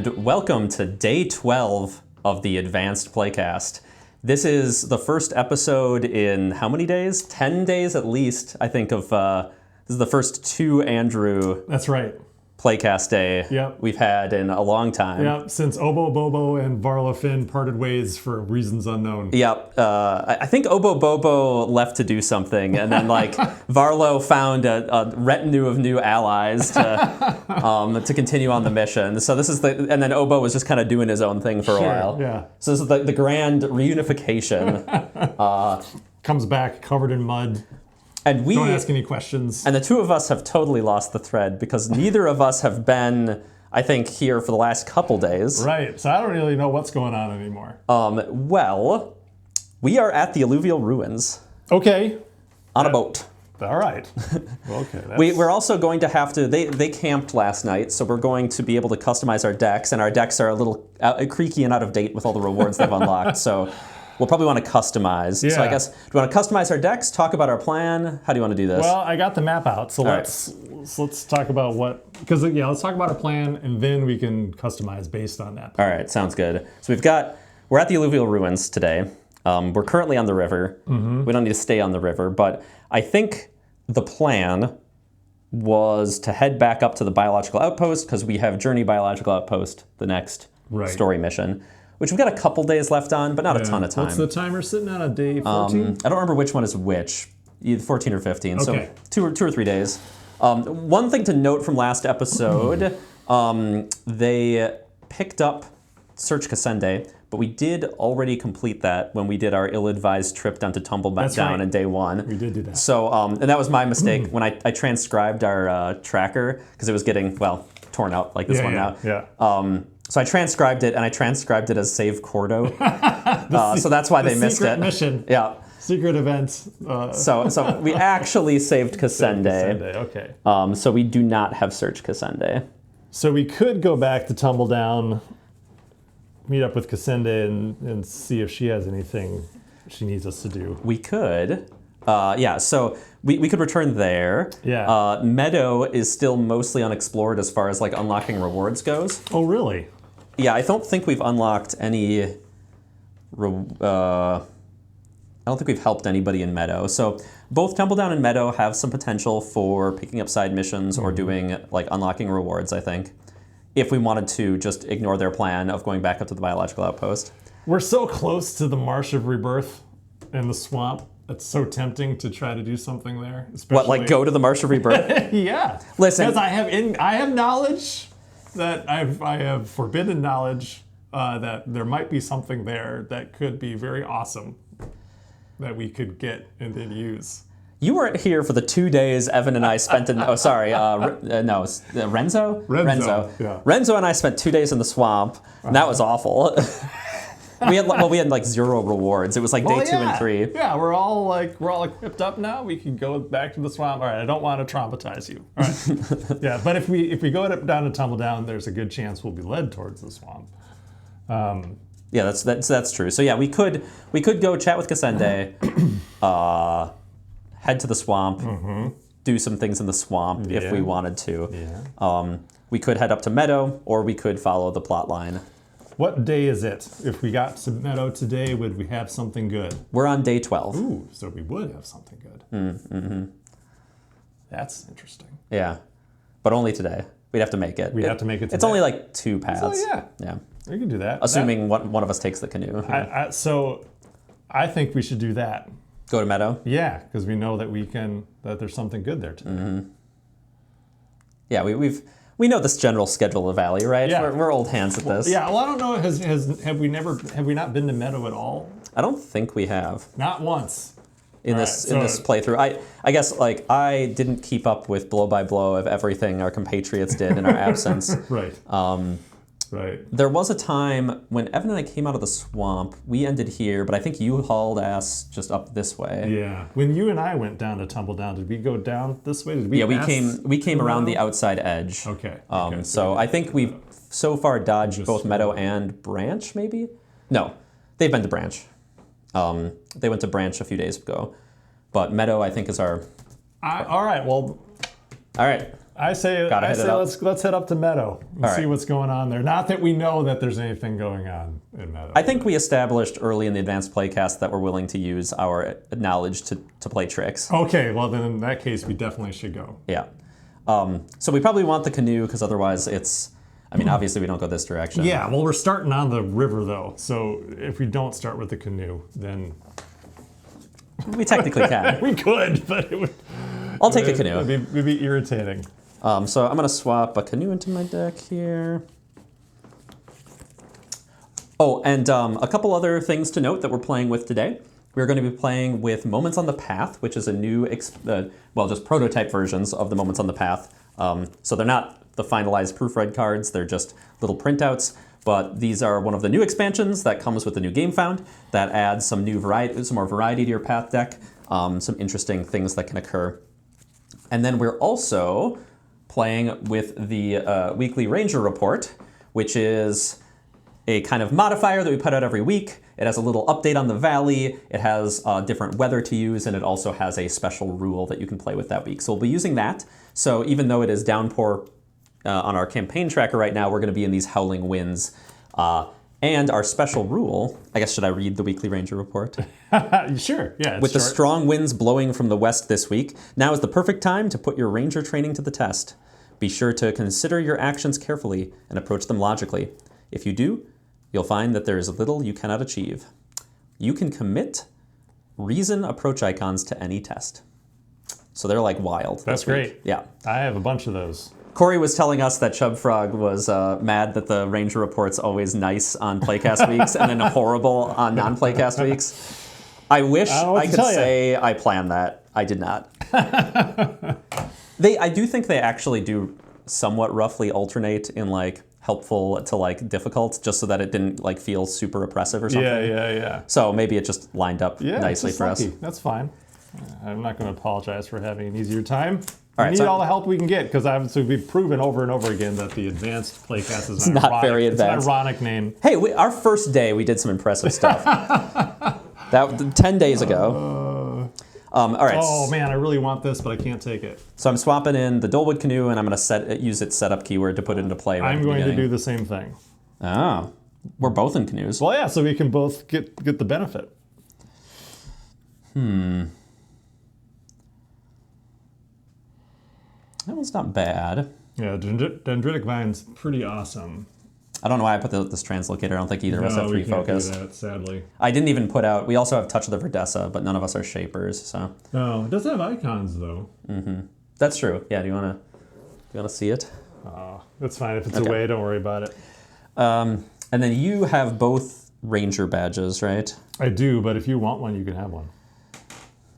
and welcome to day 12 of the Advanced Playcast. This is the first episode in how many days? 10 days at least, I think, of this is the first two Andrew That's right. Playcast day Yep. we've had in a long time. Yep, since Obo Bobo and Varlo Finn parted ways for reasons unknown. Yep. I think Obo Bobo left to do something, and then Varlo found a retinue of new allies to continue on the mission. So this is and then Obo was just kind of doing his own thing for a while. Yeah. So this is the grand reunification. Comes back covered in mud. And Don't ask any questions. And the two of us have totally lost the thread because neither of us have been, I think, here for the last couple days. Right. So I don't really know what's going on anymore. Well, we are at the alluvial ruins. Okay. On a boat. All right. Okay. We're also going to have to, they camped last night, so we're going to be able to customize our decks, and our decks are a little creaky and out of date with all the rewards they've unlocked, so we'll probably want to customize. Yeah. So I guess, do you want to customize our decks, talk about our plan? How do you want to do this? Well, I got the map out, so let's talk about let's talk about our plan, and then we can customize based on that. All right, sounds good. So we're at the alluvial ruins today. We're currently on the river. Mm-hmm. We don't need to stay on the river, but I think the plan was to head back up to the biological outpost because we have Journey Biological Outpost, the next story mission, which we've got a couple days left on, but not a ton of time. What's the timer sitting on a day 14? I don't remember which one is which, either 14 or 15, Okay. so two or 3 days. One thing to note from last episode, they picked up Search Cassende, but we did already complete that when we did our ill-advised trip down to Tumbledown in day 1. We did do that. So, and that was my mistake when I transcribed our tracker, because it was getting, torn out like this one now. Yeah. So I transcribed it, and I transcribed it as Save Cordo. So that's why they missed it. Mission. Yeah. Secret events. So we actually saved Cassende. Okay. So we do not have Search Cassende. So we could go back to Tumbledown, meet up with Cassende, and see if she has anything she needs us to do. We could. So we could return there. Yeah. Meadow is still mostly unexplored as far as unlocking rewards goes. Oh, really? Yeah, I don't think we've unlocked any. I don't think we've helped anybody in Meadow. So both Tumbledown and Meadow have some potential for picking up side missions or doing unlocking rewards, I think, if we wanted to just ignore their plan of going back up to the biological outpost. We're so close to the Marsh of Rebirth and the swamp. It's so tempting to try to do something there. What, go to the Marsh of Rebirth? Yeah. Listen, because I have knowledge that I have forbidden knowledge that there might be something there that could be very awesome that we could get and then use. You weren't here for the 2 days Evan and I spent in. Renzo. Yeah. Renzo and I spent 2 days in the swamp, and that was awful. we had 0 rewards. It was day 2 and 3. Yeah, we're all equipped up now. We can go back to the swamp. All right, I don't want to traumatize you. All right. Yeah, but if we go down to Tumbledown, there's a good chance we'll be led towards the swamp. Yeah, that's true. So yeah, we could go chat with Cassende, head to the swamp, do some things in the swamp if we wanted to. Yeah. We could head up to Meadow, or we could follow the plot line. What day is it? If we got to Meadow today, would we have something good? We're on day 12. Ooh, so we would have something good. Mm-hmm. That's interesting. Yeah, but only today. We'd have to make it. We'd have to make it today. It's only 2 paths. So, Yeah. We can do that. Assuming one of us takes the canoe. So I think we should do that. Go to Meadow? Yeah, because we know that that there's something good there today. Mm-hmm. Yeah, we know this general schedule of Valley, right? Yeah. We're old hands at this. Yeah, well, I don't know. Have we not been to Meadow at all? I don't think we have. Not once. In this playthrough. I guess I didn't keep up with blow by blow of everything our compatriots did in our absence. Right. Right. There was a time when Evan and I came out of the swamp. We ended here, but I think you hauled ass just up this way. Yeah. When you and I went down to Tumbledown, did we go down this way? We came around the outside edge. Okay. So I think we've so far dodged both Meadow and Branch, maybe? No, they've been to Branch. They went to Branch a few days ago. But Meadow, I think, is our... All right, well... All right. I say let's head up to Meadow and see what's going on there. Not that we know that there's anything going on in Meadow. I think we established early in the advanced playcast that we're willing to use our knowledge to play tricks. Okay, well then in that case we definitely should go. Yeah. So we probably want the canoe because otherwise it's, I mean, obviously we don't go this direction. Yeah, well we're starting on the river though, so if we don't start with the canoe, then... We technically can. We could, but it would... I'll take a canoe. It'd be irritating. So I'm going to swap a canoe into my deck here. Oh, and a couple other things to note that we're playing with today. We're going to be playing with Moments on the Path, which is a new, just prototype versions of the Moments on the Path. So they're not the finalized proofread cards, they're just little printouts. But these are one of the new expansions that comes with the new Game Found that adds some more variety to your Path deck, some interesting things that can occur. And then we're also playing with the weekly Ranger Report, which is a kind of modifier that we put out every week. It has a little update on the valley, it has different weather to use, and it also has a special rule that you can play with that week. So we'll be using that. So even though it is downpour on our campaign tracker right now, we're going to be in these howling winds. And our special rule, I guess, should I read the weekly Ranger Report? Sure, yeah. With the strong winds blowing from the west this week, now is the perfect time to put your Ranger training to the test. Be sure to consider your actions carefully and approach them logically. If you do, you'll find that there is little you cannot achieve. You can commit reason approach icons to any test. So they're like wild. That's great. Yeah. I have a bunch of those. Corey was telling us that Chub Frog was mad that the Ranger Report's always nice on Playcast weeks and then horrible on non-Playcast weeks. I wish I could say I planned that. I did not. I do think they actually do somewhat roughly alternate in like helpful to like difficult, just so that it didn't like feel super oppressive or something. Yeah. So maybe it just lined up nicely for us. That's fine. I'm not going to apologize for having an easier time. All we need all the help we can get, because obviously we've proven over and over again that the advanced Playcast is not very advanced. It's an ironic name. Hey, our first day we did some impressive stuff. 10 days ago. All right. Oh man, I really want this, but I can't take it. So I'm swapping in the Dolwood canoe, and I'm going to use its setup keyword to put it into play. I'm going to do the same thing. Oh, we're both in canoes. Well, yeah, so we can both get the benefit. That one's not bad. Yeah, Dendritic Vine's pretty awesome. I don't know why I put this translocator. I don't think either of us have 3 focus. No, we can't do that, sadly. I didn't even put out... We also have Touch of the Verdessa, but none of us are shapers, so... No, it does have icons, though. Mm-hmm. That's true. Yeah, do you want to see it? That's fine. If it's away, don't worry about it. And then you have both Ranger badges, right? I do, but if you want one, you can have one.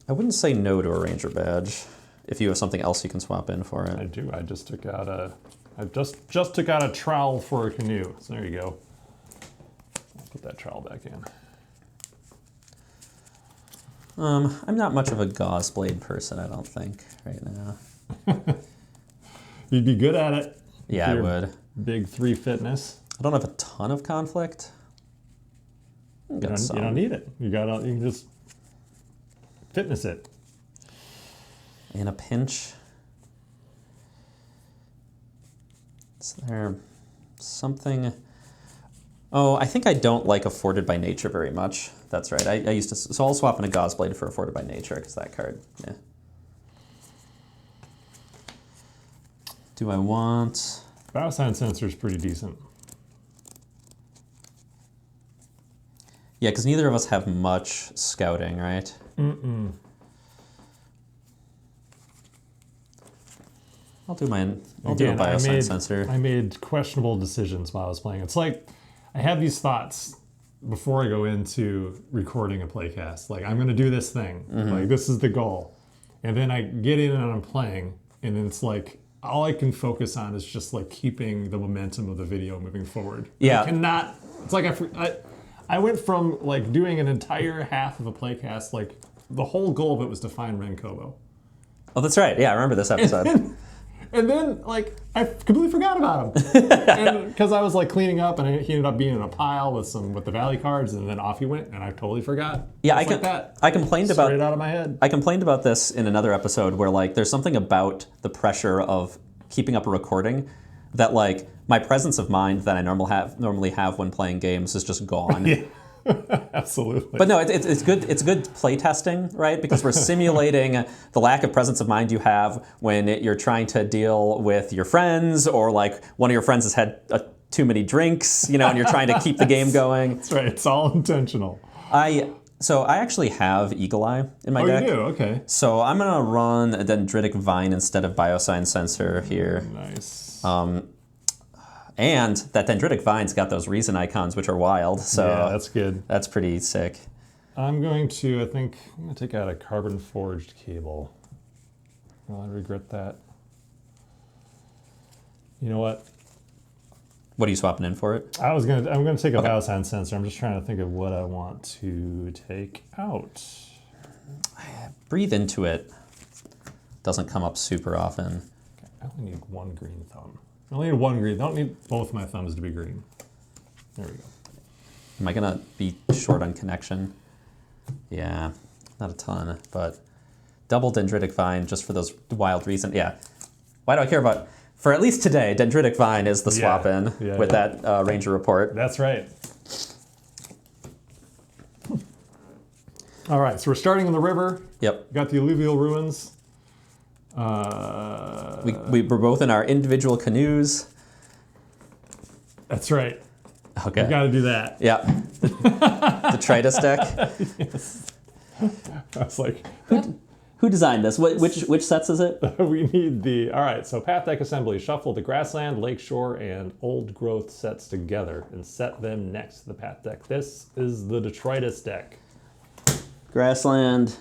I wouldn't say no to a Ranger badge if you have something else you can swap in for it. I do. I just took out a... I just took out a trowel for a canoe. So there you go. I'll put that trowel back in. I'm not much of a gauze blade person, I don't think, right now. You'd be good at it. Yeah, I would. Big 3 fitness. I don't have a ton of conflict. You don't need it. You can just fitness it. In a pinch. Is there something? Oh, I think I don't like Afforded by Nature very much. That's right. I used to. So I'll swap in a Gauze Blade for Afforded by Nature because that card. Yeah. Do I want? Biosign Sensor is pretty decent. Yeah, because neither of us have much scouting, right? Mm-mm. I'll do a Biosign Sensor. I made questionable decisions while I was playing. It's like I have these thoughts before I go into recording a playcast. Like, I'm going to do this thing. Mm-hmm. Like, this is the goal. And then I get in and I'm playing, and then it's like all I can focus on is just like keeping the momentum of the video moving forward. Yeah. I cannot. It's like I went from like doing an entire half of a playcast, like the whole goal of it was to find Ren Kobo. Oh, that's right. Yeah, I remember this episode. And then, like, I completely forgot about him. Because I was, like, cleaning up, and he ended up being in a pile with the Valley cards, and then off he went, and I totally forgot. Yeah, I complained straight out of my head. I complained about this in another episode where, like, there's something about the pressure of keeping up a recording that like my presence of mind that I normally have when playing games is just gone. Yeah. Absolutely. But no, it's good. It's good play testing, right? Because we're simulating the lack of presence of mind you have when you're trying to deal with your friends, or like one of your friends has had too many drinks, and you're trying to keep the game going. That's right. It's all intentional. So I actually have Eagle Eye in my deck. Oh, you do? Okay. So I'm gonna run a Dendritic Vine instead of Biosign Sensor here. Nice. And that Dendritic Vine's got those reason icons, which are wild. So yeah, that's good. That's pretty sick. I'm going to take out a carbon forged cable. Will I regret that? You know what? What are you swapping in for it? I'm gonna take a Biosign Sensor. I'm just trying to think of what I want to take out. Breathe into it. Doesn't come up super often. Okay, I only need one green thumb. I only need one green. I don't need both my thumbs to be green. There we go. Am I gonna be short on connection? Yeah, not a ton, but double Dendritic Vine just for those wild reasons. Yeah. Why do I care about? For at least today, Dendritic Vine is the swap in with that Ranger report. That's right. All right, so we're starting in the river. Yep. Got the alluvial ruins. We were both in our individual canoes. That's right. Okay. You got to do that. Yeah. The Tritus deck. Yes. I was like, Who designed this? Which sets is it? we need the, all right, so Path Deck Assembly. Shuffle the Grassland, Lakeshore, and Old Growth sets together and set them next to the Path Deck. This is the Detritus deck. Grassland,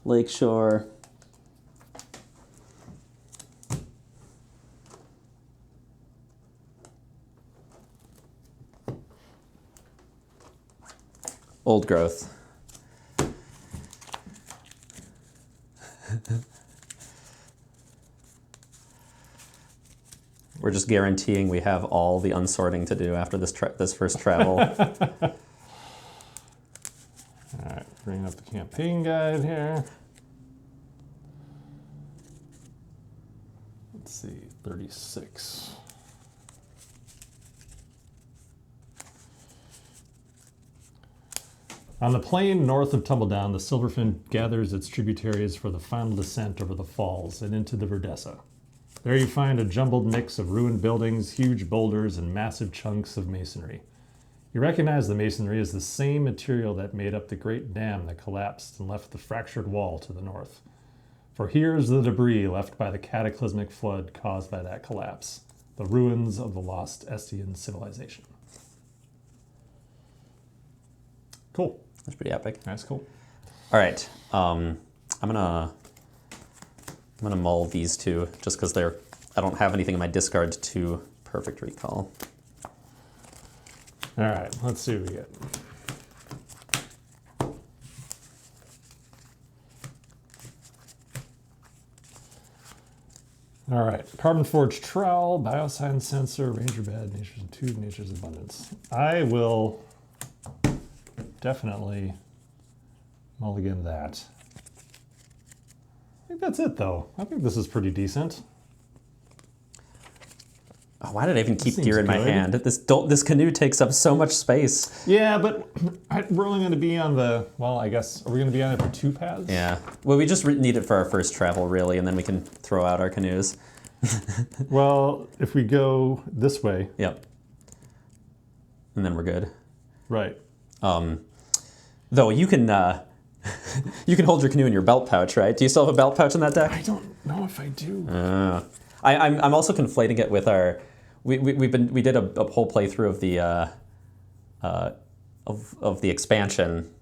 Lakeshore. Old Growth. We're just guaranteeing we have all the unsorting to do after this first travel. All right, bringing up the campaign guide here. Let's see, 36. On the plain north of Tumbledown, the Silverfin gathers its tributaries for the final descent over the falls and into the Verdessa. There you find a jumbled mix of ruined buildings, huge boulders, and massive chunks of masonry. You recognize the masonry as the same material that made up the great dam that collapsed and left the fractured wall to the north. For here's the debris left by the cataclysmic flood caused by that collapse, the ruins of the lost Estian civilization. Cool. That's pretty epic. That's cool. All right, I'm gonna mull these two just because I don't have anything in my discard to perfect recall. All right, let's see what we get. All right, Carbon Forged Trowel, Biosign Sensor, Ranger Bed, Nature's Tube, Nature's Abundance. I will definitely mulligan that. I think that's it, though. I think this is pretty decent. Oh, why did I even keep Seems gear in my good. hand? This canoe takes up so much space. Yeah, but we're only going to be on the, well, I guess, are we going to be on it for 2 paths? Yeah. Well, we just need it for our first travel, really, and then we can throw out our canoes. Well, if we go this way. Yep. And then we're good. Right. Though you can you can hold your canoe in your belt pouch, right? Do you still have a belt pouch in that deck? I don't know if I do. I'm also conflating it with our. We did a whole playthrough of the expansion,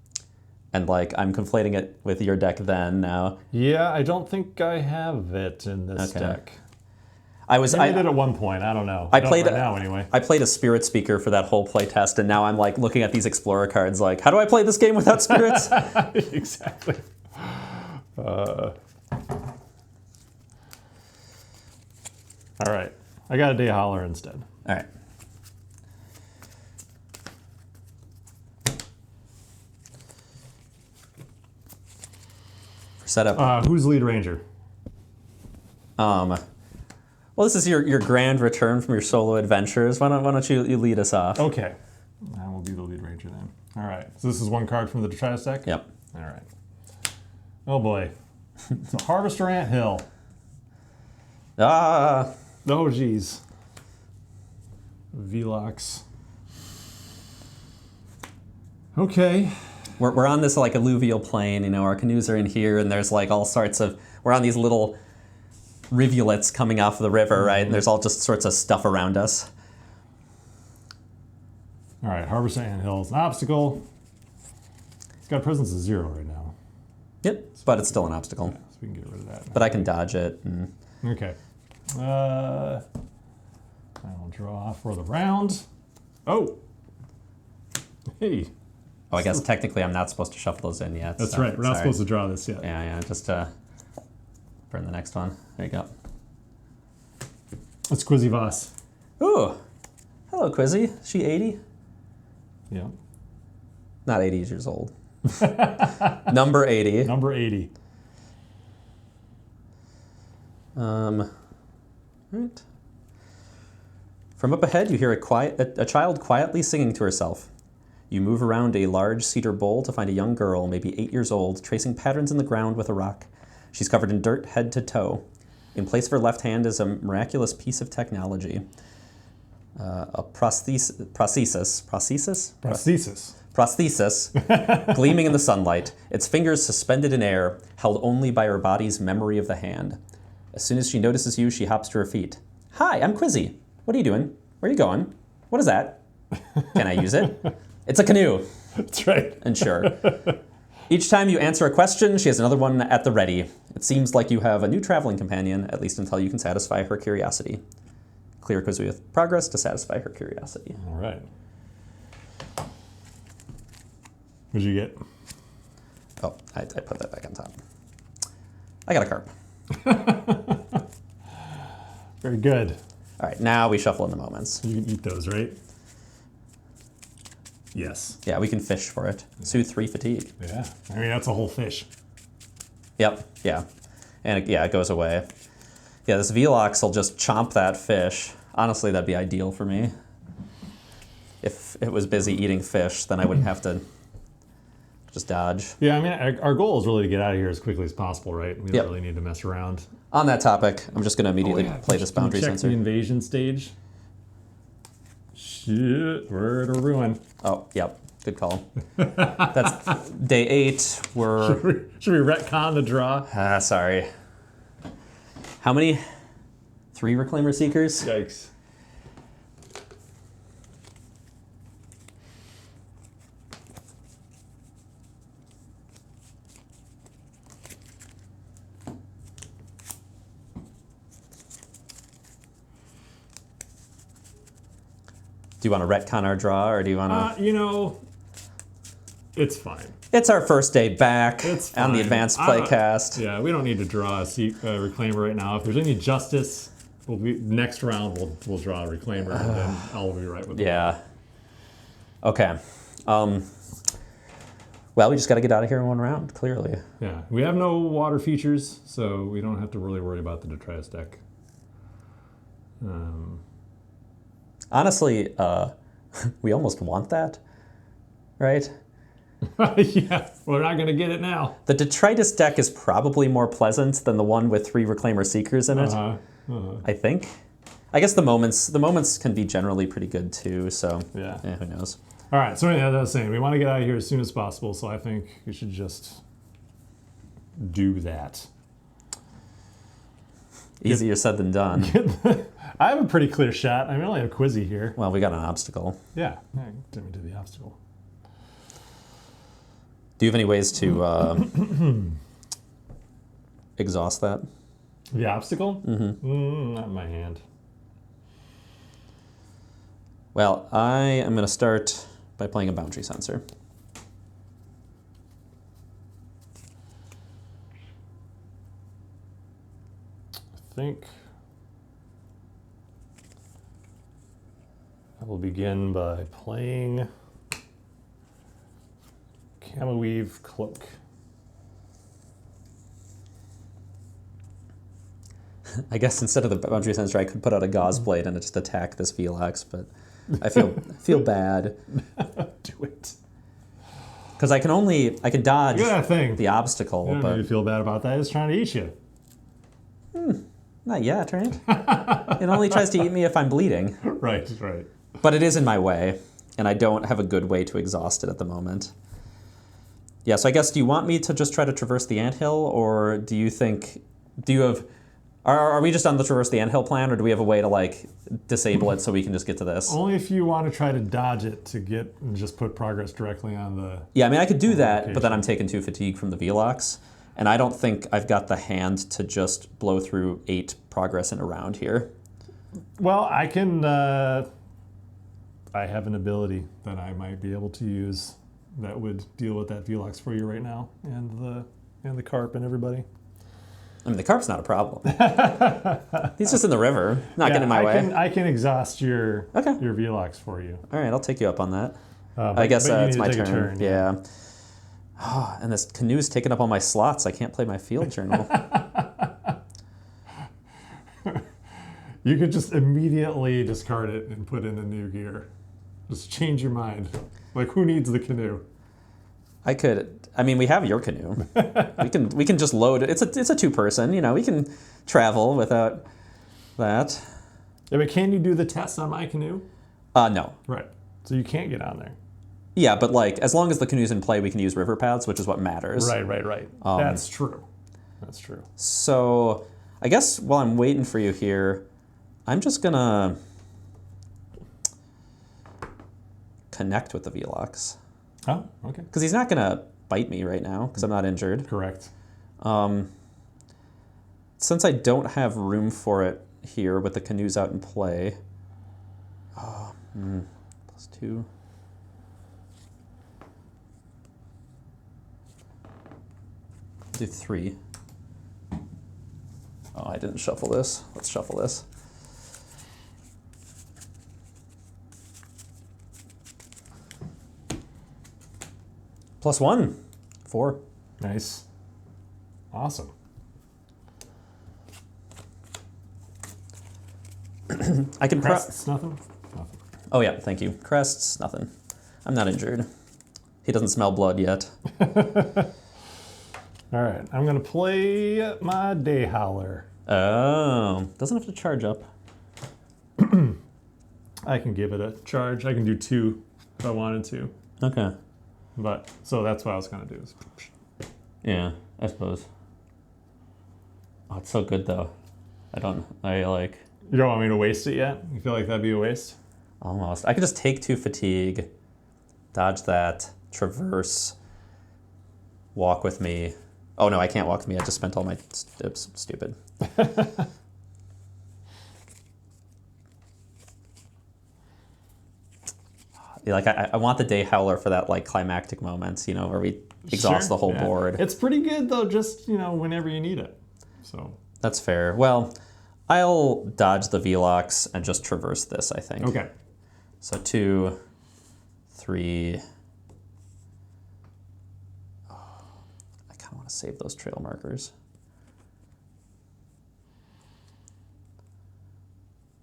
and like I'm conflating it with your deck now. Yeah, I don't think I have it in this deck. I did at one point. I don't know. I played don't right now anyway. I played a Spirit Speaker for that whole playtest, and now I'm like looking at these Explorer cards, like, how do I play this game without spirits? Exactly. All right, I got a Day Hauler instead. All right. For setup. Who's lead ranger? Well, this is your grand return from your solo adventures. Why don't you lead us off? Okay. I will be the lead ranger then. All right. So this is one card from the Detritus deck? Yep. All right. Oh, boy. It's a Harvester Anthill. Ah. Oh, geez. Velox. Okay. We're on this like alluvial plain, you know, our canoes are in here and there's like all sorts of, we're on these little rivulets coming off the river, right? And there's all just sorts of stuff around us. All right, Harvester Anthill is an obstacle. It's got a presence of 0 right now. Yep, but it's still an obstacle. Yeah, so we can get rid of that. But I can dodge it. And... Okay. I will draw for the round. Oh! Hey. Oh, I guess technically I'm not supposed to shuffle those in yet. That's so, right, we're not sorry. supposed to draw this yet. Yeah, just burn the next one. There you go. It's Quizzy Voss. Ooh, hello Quizzy. She 80? Yeah. Not 80 years old. Number 80. Number 80. Right. From up ahead, you hear a child quietly singing to herself. You move around a large cedar bowl to find a young girl, maybe 8 years old, tracing patterns in the ground with a rock. She's covered in dirt head to toe. In place of her left hand is a miraculous piece of technology. A prosthesis gleaming in the sunlight, its fingers suspended in air, held only by her body's memory of the hand. As soon as she notices you, she hops to her feet. Hi, I'm Quizzy. What are you doing? Where are you going? What is that? Can I use it? It's a canoe. That's right. And sure. Each time you answer a question, she has another one at the ready. It seems like you have a new traveling companion, at least until you can satisfy her curiosity. Clear Quizzy with progress to satisfy her curiosity. All right. What'd you get? Oh, I put that back on top. I got a carp. Very good. All right, now we shuffle in the moments. You can eat those, right? Yes. Yeah, we can fish for it. Soothe 3 fatigue. Yeah. I mean, that's a whole fish. Yep, yeah. And it goes away. Yeah, this Velox will just chomp that fish. Honestly, that'd be ideal for me. If it was busy eating fish, then I wouldn't have to just dodge. Yeah, I mean, our goal is really to get out of here as quickly as possible, right? We don't really need to mess around. On that topic, I'm just going to immediately play this boundary check sensor. the invasion stage. Shit, we're at a ruin. Oh, yep. Good call. That's day 8. Should we retcon the draw? Sorry. How many? 3 Reclaimer Seekers? Yikes. Do you want to retcon our draw, or do you want to... You know, it's fine. It's our first day back It's on the fine. advanced playcast. Yeah, we don't need to draw a Reclaimer right now. If there's any justice, next round we'll draw a Reclaimer, and then I'll be right with it. Yeah. Okay. Well, we just got to get out of here in one round, clearly. Yeah, we have no water features, so we don't have to really worry about the Detritus deck. Honestly, we almost want that, right? Yeah, we're not going to get it now. The Detritus deck is probably more pleasant than the one with 3 Reclaimer Seekers in it, I think. I guess the moments can be generally pretty good too, so yeah, who knows. All right, so anyhow, as I was saying, we want to get out of here as soon as possible, so I think we should just do that. Easier said than done. I have a pretty clear shot. I mean, I only have Quizzy here. Well, we got an obstacle. Yeah, get me to the obstacle. Do you have any ways to exhaust that? The obstacle? Mm-hmm. Not in my hand. Well, I am going to start by playing a boundary sensor. I think I will begin by playing Camoweave Cloak. I guess instead of the boundary sensor, I could put out a gauze blade and just attack this Velox, but I feel bad. Do it. Because I can dodge the obstacle, You don't but need to feel bad about that. It's trying to eat you. not yet, right? It only tries to eat me if I'm bleeding. Right. But it is in my way, and I don't have a good way to exhaust it at the moment. Yeah, so I guess, do you want me to just try to traverse the anthill, or do you have... Are we just on the traverse the anthill plan, or do we have a way to, like, disable it so we can just get to this? Only if you want to try to dodge it to get and just put progress directly on the... Yeah, I mean, I could do that, but then I'm taking 2 fatigue from the Velox, and I don't think I've got the hand to just blow through 8 progress in a round here. Well, I can... I have an ability that I might be able to use that would deal with that Velox for you right now, and the carp and everybody. I mean, the carp's not a problem. He's just in the river, not getting in my way. I can exhaust your Velox for you. All right, I'll take you up on that. I guess it's my turn. Yeah. Oh, and this canoe's taking up all my slots. I can't play my field journal. You could just immediately discard it and put in a new gear. Just change your mind. Like, who needs the canoe? I could. I mean, we have your canoe. we can just load it. It's a 2-person. You know, we can travel without that. Yeah, but can you do the test on my canoe? No. Right. So you can't get on there. Yeah, but like, as long as the canoe's in play, we can use river paths, which is what matters. Right. That's true. So, I guess while I'm waiting for you here, I'm just gonna connect with the Velox. Oh, okay. Because he's not gonna bite me right now, because I'm not injured. Correct. Since I don't have room for it here with the canoes out in play, +2. Do 3. Oh, I didn't shuffle this. Let's shuffle this. +1. 4. Nice. Awesome. I can Crests, nothing? Oh yeah, thank you. Crests, nothing. I'm not injured. He doesn't smell blood yet. All right, I'm gonna play my Day Howler. Oh, doesn't have to charge up. I can give it a charge. I can do 2 if I wanted to. Okay. But, so that's what I was gonna do. Yeah, I suppose. Oh, it's so good though. You don't want me to waste it yet? You feel like that'd be a waste? Almost. I could just take 2 fatigue, dodge that, traverse, walk with me. Oh no, I can't walk with me. I just spent all my steps. Stupid. Like I want the Day Howler for that like climactic moment, you know, where we exhaust the whole board. It's pretty good though, just whenever you need it. So that's fair. Well, I'll dodge the Velox and just traverse this, I think. Okay. So 2, 3. Oh, I kind of want to save those trail markers.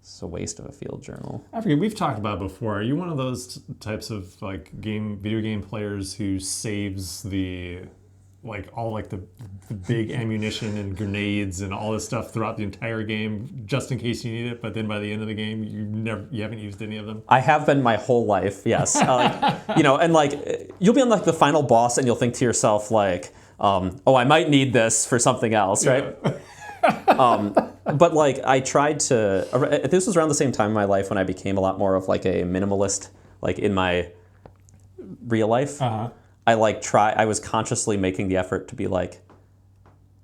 It's a waste of a field journal. I forget, we've talked about it before. Are you one of those types of like video game players who saves the big ammunition and grenades and all this stuff throughout the entire game just in case you need it, but then by the end of the game you haven't used any of them? I have been my whole life, yes. And like you'll be on like the final boss and you'll think to yourself like, oh, I might need this for something else, right? Yeah. But like I tried to, this was around the same time in my life when I became a lot more of like a minimalist, like in my real life. Uh-huh. I was consciously making the effort to be like,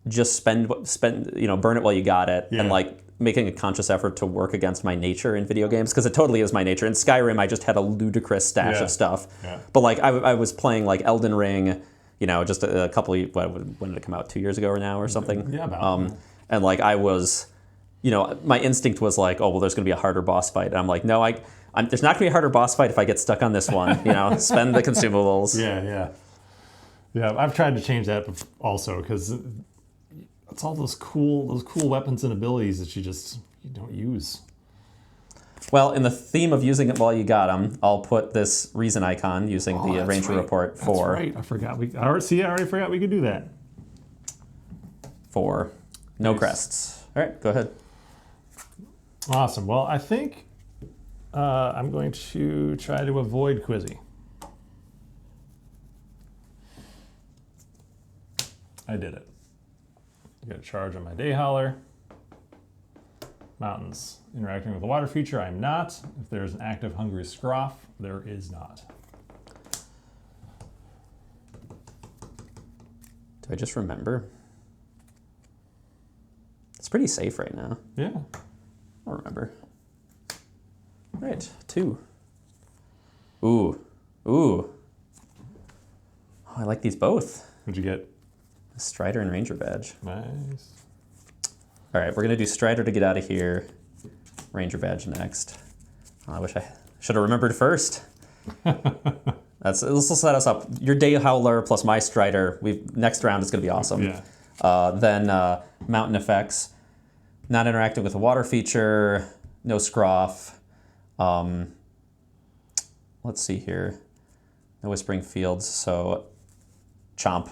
just spend, burn it while you got it. Yeah. And like making a conscious effort to work against my nature in video games, because it totally is my nature. In Skyrim, I just had a ludicrous stash of stuff. Yeah. But like I was playing like Elden Ring, just a couple of, when did it come out? 2 years ago or now or something? Yeah, about. And like I was, my instinct was like, oh, well, there's going to be a harder boss fight. And I'm like, no, there's not going to be a harder boss fight if I get stuck on this one. Spend the consumables. Yeah. I've tried to change that also because It's all those cool weapons and abilities that you don't use. Well, in the theme of using it while you got them, I'll put this reason icon using the Ranger Report for. That's right. I forgot. I already forgot we could do that. For no crests. All right, go ahead. Awesome. Well, I think I'm going to try to avoid Quizzy. I did it. Got a charge on my Day Howler. Mountains. Interacting with the water feature, I'm not. If there's an active Hungry Scroff, there is not. Do I just remember? It's pretty safe right now. Yeah. I'll remember. All right, 2. Ooh. Oh, I like these both. What'd you get? Strider and Ranger badge. Nice. All right, we're gonna do Strider to get out of here. Ranger badge next. Oh, I wish I should have remembered first. This will set us up. Your Day Howler plus my Strider. Next round is gonna be awesome. Yeah. Then mountain effects. Not interacting with the water feature. No Scroff. Let's see here. No Whispering Fields. So Chomp.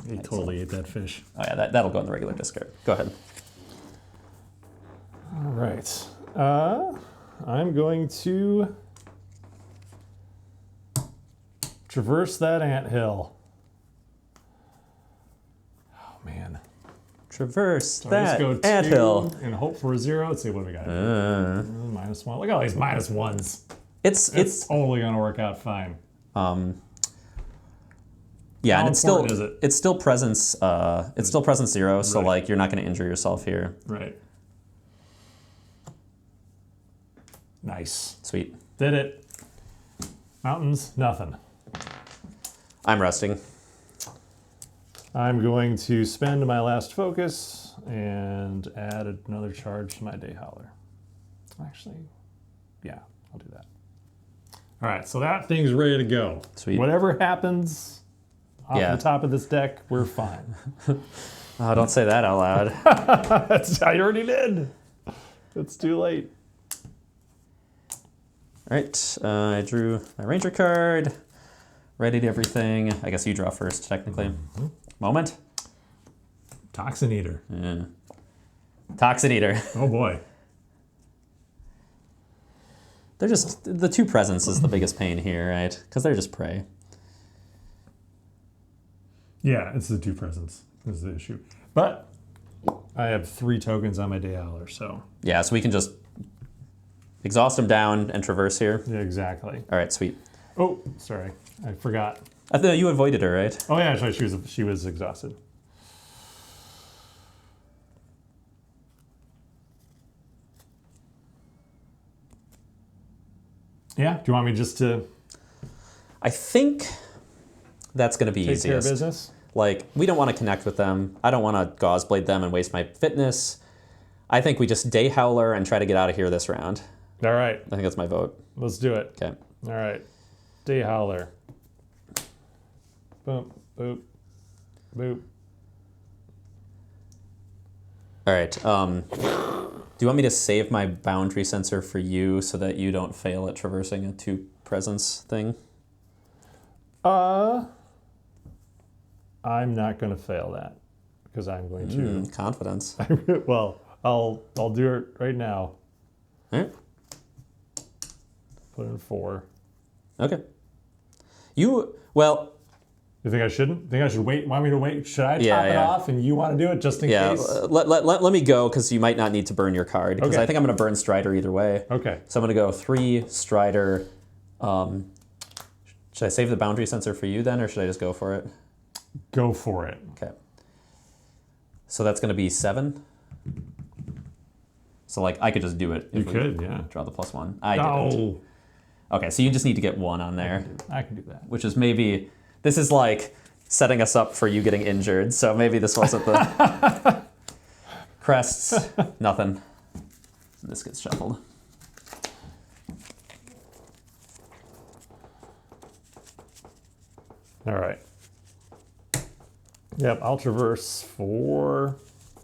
He totally ate that fish. Oh yeah, that'll go in the regular discard. Go ahead. All right. I'm going to traverse that anthill. Oh man. Traverse So that let's go anthill. 2 and hope for a 0. Let's see what we got. -1. Look at all these -1s. It's only gonna work out fine. Yeah, How and it's still important is it? it's still presence it's still presence 0, so Right. like you're not going to injure yourself here. Right. Nice. Sweet. Did it. Mountains, nothing. I'm resting. I'm going to spend my last focus and add another charge to my Day Howler. Actually, yeah, I'll do that. All right, so that thing's ready to go. Sweet. Whatever happens off Yeah. the top of this deck, we're fine. Oh, don't say that out loud. I already did. It's too late. All right, I drew my Ranger card. Readied everything. I guess you draw first, technically. Moment. Toxin Eater. Yeah. Toxin Eater. Oh boy. They're just, the 2 presence is the biggest pain here, right? Because they're just prey. Yeah, it's the 2 presents is the issue. But I have 3 tokens on my Day Howler, so. Yeah, so we can just exhaust them down and traverse here. Yeah, exactly. All right, sweet. Oh, sorry. I forgot. I thought you avoided her, right? Oh yeah, sorry, she was exhausted. Yeah, do you want me just to I think that's going to be take care of easiest. business? Like, we don't want to connect with them. I don't want to Gauze Blade them and waste my fitness. I think we just Day Howler and try to get out of here this round. All right, I think that's my vote. let's do it. Okay. All right, Day Howler. Boop, boop, boop. All right. Do you want me to save my boundary sensor for you so that you don't fail at traversing a 2 presence thing? I'm not going to fail that because I'm going to. Confidence. Well, I'll do it right now. All right. Put in 4. Okay. You think I shouldn't? Think I should wait? Want me to wait? Should I top Yeah, it yeah. off and you want to do it just in Yeah, case? let me go because you might not need to burn your card because Okay. I think I'm going to burn Strider either way. Okay. So I'm going to go 3 Strider. Should I save the boundary sensor for you then, or should I just go for it? Go for it. Okay. So that's going to be 7. So like I could just do it. You If we could, yeah. Draw the +1. I didn't. Oh, Okay, so you just need to get 1 on there, I can do that. which is maybe, this is like setting us up for you getting injured. So maybe this wasn't the crests. Nothing. This gets shuffled. All right. Yep, I'll traverse 4.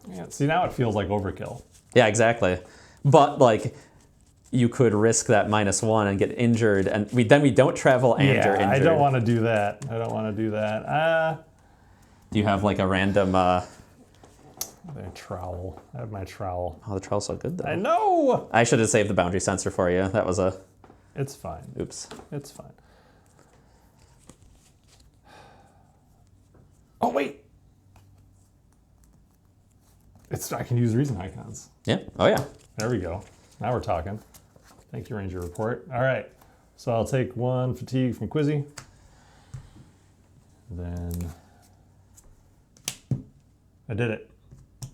Yeah, see, now it feels like overkill. Yeah, exactly. But like, you could risk that -1 and get injured, and we don't travel and you're injured. I don't want to do that. Do you have like a random? My trowel. I have my trowel. Oh, the trowel's so good though. I know. I should have saved the boundary sensor for you. That was a. It's fine. Oops. It's fine. Oh wait. I can use reason icons. Yeah. Oh yeah. There we go. Now we're talking. Thank you, Ranger Report. All right. So I'll take 1 fatigue from Quizzy. Then I did it.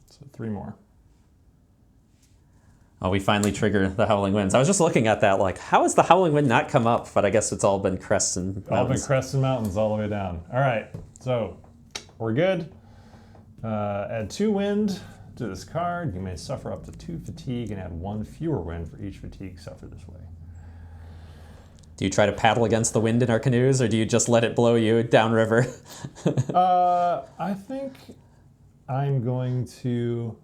So 3 more. Oh, we finally trigger the Howling Winds. I was just looking at that, like, how has the Howling Wind not come up? But I guess it's all been crests and mountains. All been crests and mountains all the way down. All right. So we're good. Add 2 wind to this card. You may suffer up to 2 fatigue and add 1 fewer wind for each fatigue suffered this way. Do you try to paddle against the wind in our canoes, or do you just let it blow you downriver? I think I'm going to...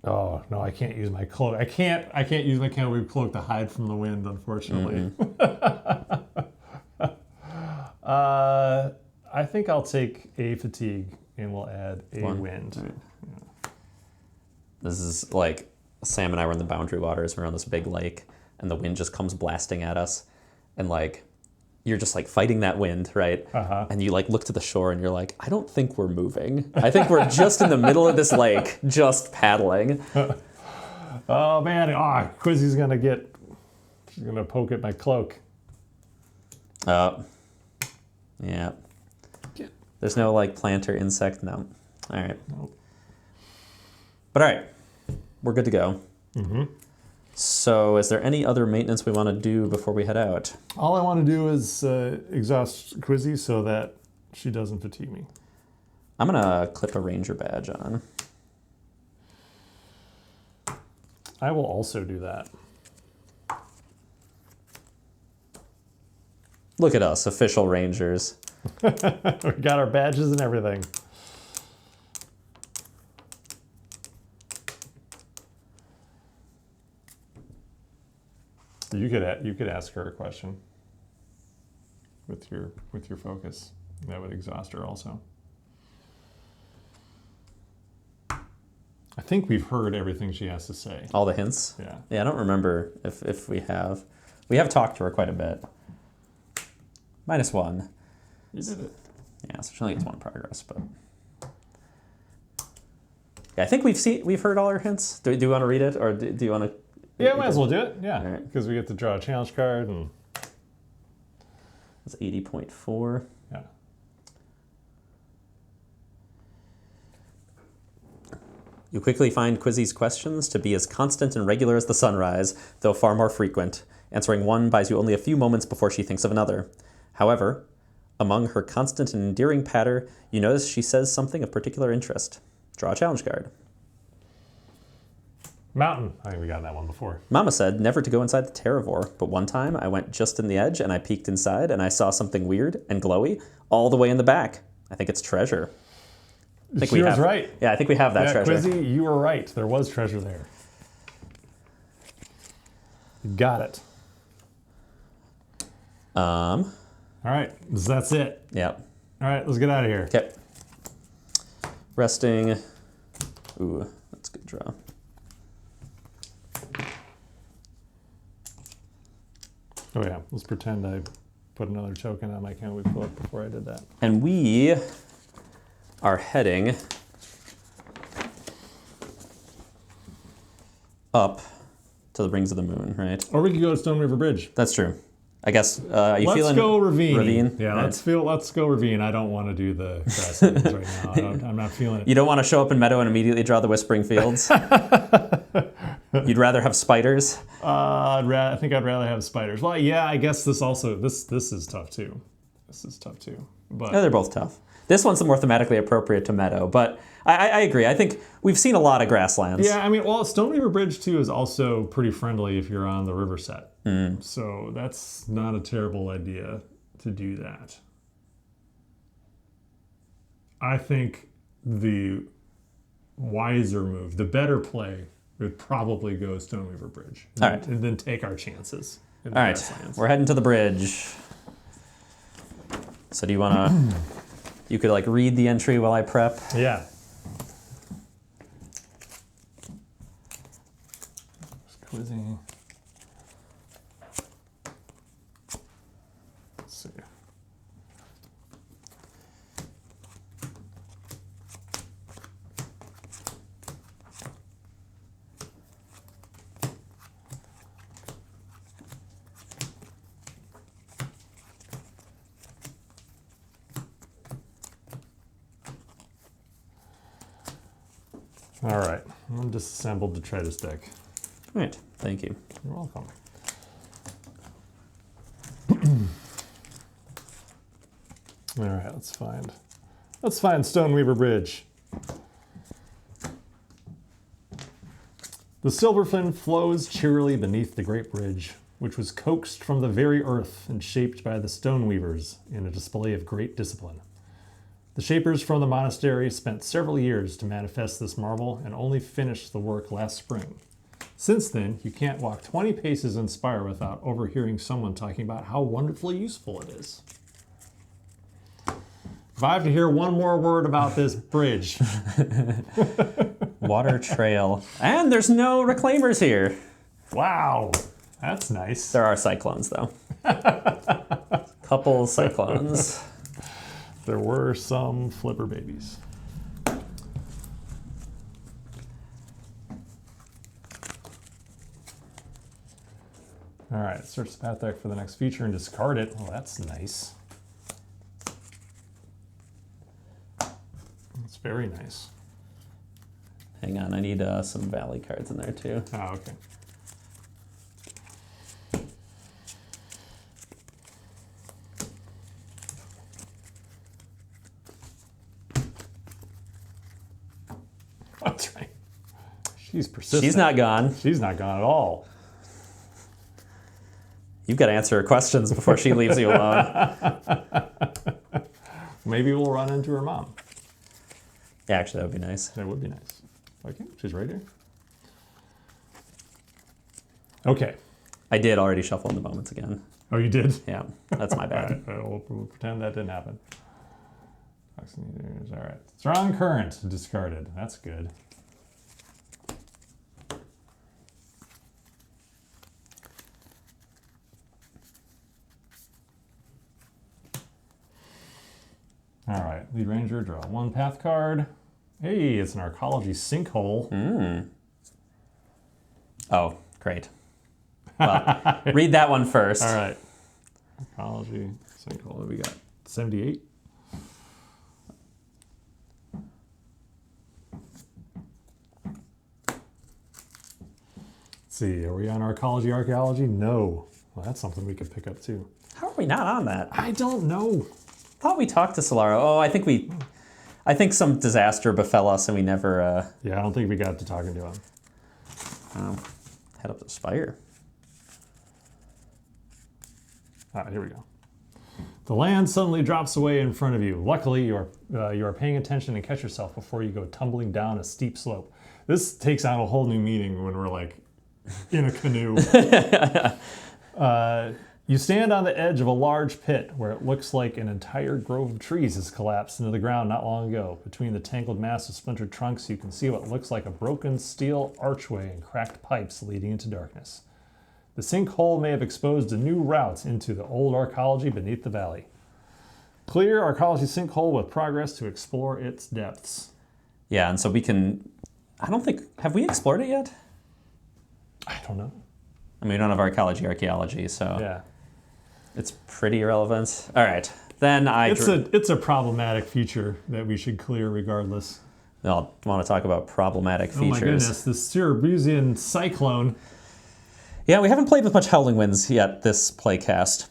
Oh, no, I can't use my cloak. I can't use my canopy cloak to hide from the wind, unfortunately. I think I'll take a fatigue and we'll add a 1 wind. Right. Yeah. This is like Sam and I were in the boundary waters. We're on this big lake, and the wind just comes blasting at us, and like you're just like fighting that wind, right? And you like look to the shore, and you're like, I don't think we're moving. I think we're just in the middle of this lake, just paddling. Oh man! Quizzy's she's gonna poke at my cloak. Yeah. There's no like plant or insect. No. All right. Nope. But all right, we're good to go. So is there any other maintenance we want to do before we head out? All I want to do is exhaust Quizzy so that she doesn't fatigue me. I'm gonna clip a ranger badge on. I will also do that. Look at us, official rangers. We got our badges and everything. You could ask her a question with your focus. That would exhaust her also. I think we've heard everything she has to say. All the hints? Yeah. Yeah, I don't remember if we have. We have talked to her quite a bit. -1. You did it. Yeah, so she only gets 1 progress, but yeah, I think we've heard all her hints. Do you want to read it, or do you want to? Yeah, might as well do it. Yeah, right. Because we get to draw a challenge card and. It's 80.4. Yeah. You quickly find Quizzy's questions to be as constant and regular as the sunrise, though far more frequent. Answering one buys you only a few moments before she thinks of another. However, among her constant and endearing patter, you notice she says something of particular interest. Draw a challenge card. Mountain. I think we got that one before. Mama said never to go inside the Terravore, but one time I went just in the edge and I peeked inside and I saw something weird and glowy all the way in the back. I think it's treasure. I think She was right. Yeah, I think we have that treasure. Quizzy, you were right. There was treasure there. You got it. All right, so that's it. Yep. All right, let's get out of here. Okay. Resting. Ooh, that's a good draw. Oh yeah, let's pretend I put another token on my canopy float before I did that. And we are heading up to the Rings of the Moon, right? Or we could go to Stone River Bridge. That's true. I guess, are you Let's feeling... go Ravine. Ravine? Yeah, Right. let's go Ravine. I don't want to do the grasslands right now. I'm not feeling it. You don't want to show up in Meadow and immediately draw the Whispering Fields? You'd rather have spiders? I think I'd rather have spiders. Well, yeah, I guess this is tough too. This is tough too. But Yeah, they're both tough. This one's the more thematically appropriate to Meadow, but I agree. I think we've seen a lot of grasslands. yeah, I mean, well, Stone River Bridge too is also pretty friendly if you're on the river set. So that's not a terrible idea to do that. I think the wiser move, the better play, would probably go Stoneweaver Bridge. All right. And then take our chances. In the All right, grasslands. we're heading to the bridge. So do you want to, you could like read the entry while I prep? Yeah. Just quizzing. Let's see. All right, I'm disassembled the Treadis deck. All right, thank you. You're welcome. All right, let's find Stoneweaver Bridge. The Silverfin flows cheerily beneath the great bridge, which was coaxed from the very earth and shaped by the Stoneweavers in a display of great discipline. The shapers from the monastery spent several years to manifest this marvel and only finished the work last spring. Since then, you can't walk 20 paces in Spire without overhearing someone talking about how wonderfully useful it is. If I have to hear one more word about this bridge. Water trail. And there's no reclaimers here. Wow, that's nice. There are cyclones, though. Couple cyclones. There were some flipper babies. All right, search the path deck for the next feature and discard it. Oh, that's nice. That's very nice. Hang on, I need some Valley cards in there, too. Oh, okay. That's right. She's persistent. She's not gone. She's not gone at all. You've got to answer her questions before she leaves you alone. Maybe we'll run into her mom. Yeah, actually, that would be nice. That would be nice. Okay, she's right here. Okay. I did already shuffle in the moments again. Oh, you did? Yeah, that's my bad. All right, we'll pretend that didn't happen. All right. Strong current discarded. That's good. All right, lead ranger, draw one path card. Hey, it's an arcology sinkhole. Oh, great. Well, read that one first. All right. Arcology sinkhole. What do we got? 78. Let's see, are we on arcology, archaeology? No. Well, that's something we could pick up too. How are we not on that? I don't know. Thought we talked to Solaro. Oh, I think some disaster befell us and we never Yeah, I don't think we got to talking to him. head up to Spire. All right, here we go. The land suddenly drops away in front of you. Luckily, you are paying attention and catch yourself before you go tumbling down a steep slope. This takes on a whole new meaning when we're like in a canoe. You stand on the edge of a large pit where it looks like an entire grove of trees has collapsed into the ground not long ago. Between the tangled mass of splintered trunks, you can see what looks like a broken steel archway and cracked pipes leading into darkness. The sinkhole may have exposed a new route into the old arcology beneath the valley. Clear arcology sinkhole with progress to explore its depths. Yeah, and so we can, have we explored it yet? I don't know. I mean, we don't have arcology, so Yeah. it's pretty irrelevant. All right, then It's a problematic feature that we should clear regardless. I'll want to talk about problematic features. Oh my goodness, the Cerebusian cyclone. Yeah, we haven't played with much Howling Winds yet this playcast.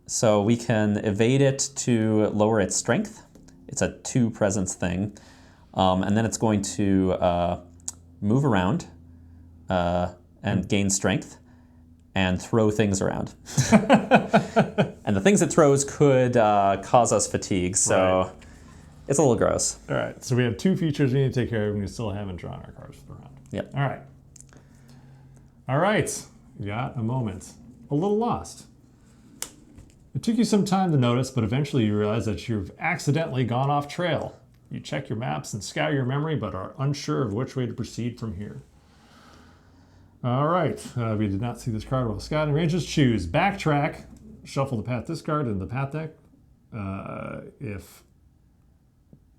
So we can evade it to lower its strength. It's a 2 presence thing. And then it's going to move around and gain strength. and throw things around. And the things it throws could cause us fatigue, so Right. it's a little gross. All right, so we have 2 features we need to take care of, and we still haven't drawn our cards for the round. Yep. All right. All right, you got a moment. A little lost. It took you some time to notice, but eventually you realize that you've accidentally gone off trail. You check your maps and scour your memory, but are unsure of which way to proceed from here. All right, we did not see this card while scouting. Rangers choose backtrack, shuffle the path discard into the path deck. If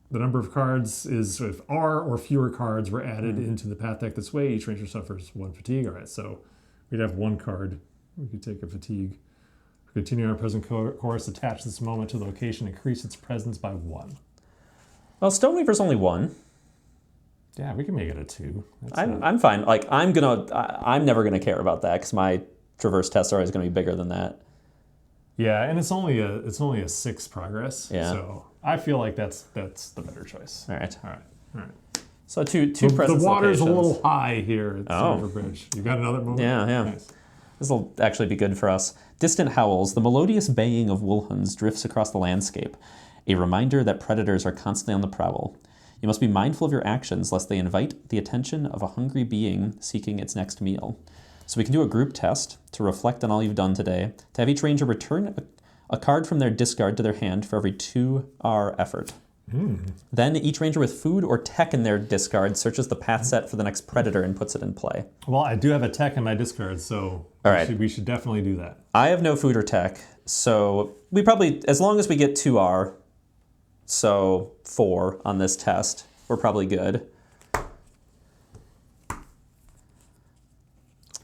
the number of cards is, if R or fewer cards were added into the path deck this way, each ranger suffers 1 fatigue. All right, so we'd have 1 card. We could take a fatigue. Continue our present course, attach this moment to the location, increase its presence by 1. Well, Stoneweaver's only 1. Yeah, we can make it a 2. I'm fine. Like, I'm never gonna care about that because my traverse tests are always gonna be bigger than that. Yeah, and it's only a 6 progress. Yeah. So I feel like that's the better choice. All right. All right. So two presence The water's locations. a little high here at Oh. Silver Bridge. You got another moment? Yeah. Nice. This will actually be good for us. Distant howls, the melodious baying of wolfhounds drifts across the landscape, a reminder that predators are constantly on the prowl. You must be mindful of your actions lest they invite the attention of a hungry being seeking its next meal. So we can do a group test to reflect on all you've done today, to have each ranger return a card from their discard to their hand for every 2R effort. Then each ranger with food or tech in their discard searches the path set for the next predator and puts it in play. Well, I do have a tech in my discard, so All right. we should definitely do that. I have no food or tech, so we probably, as long as we get 2R, so 4 on this test, we're probably good.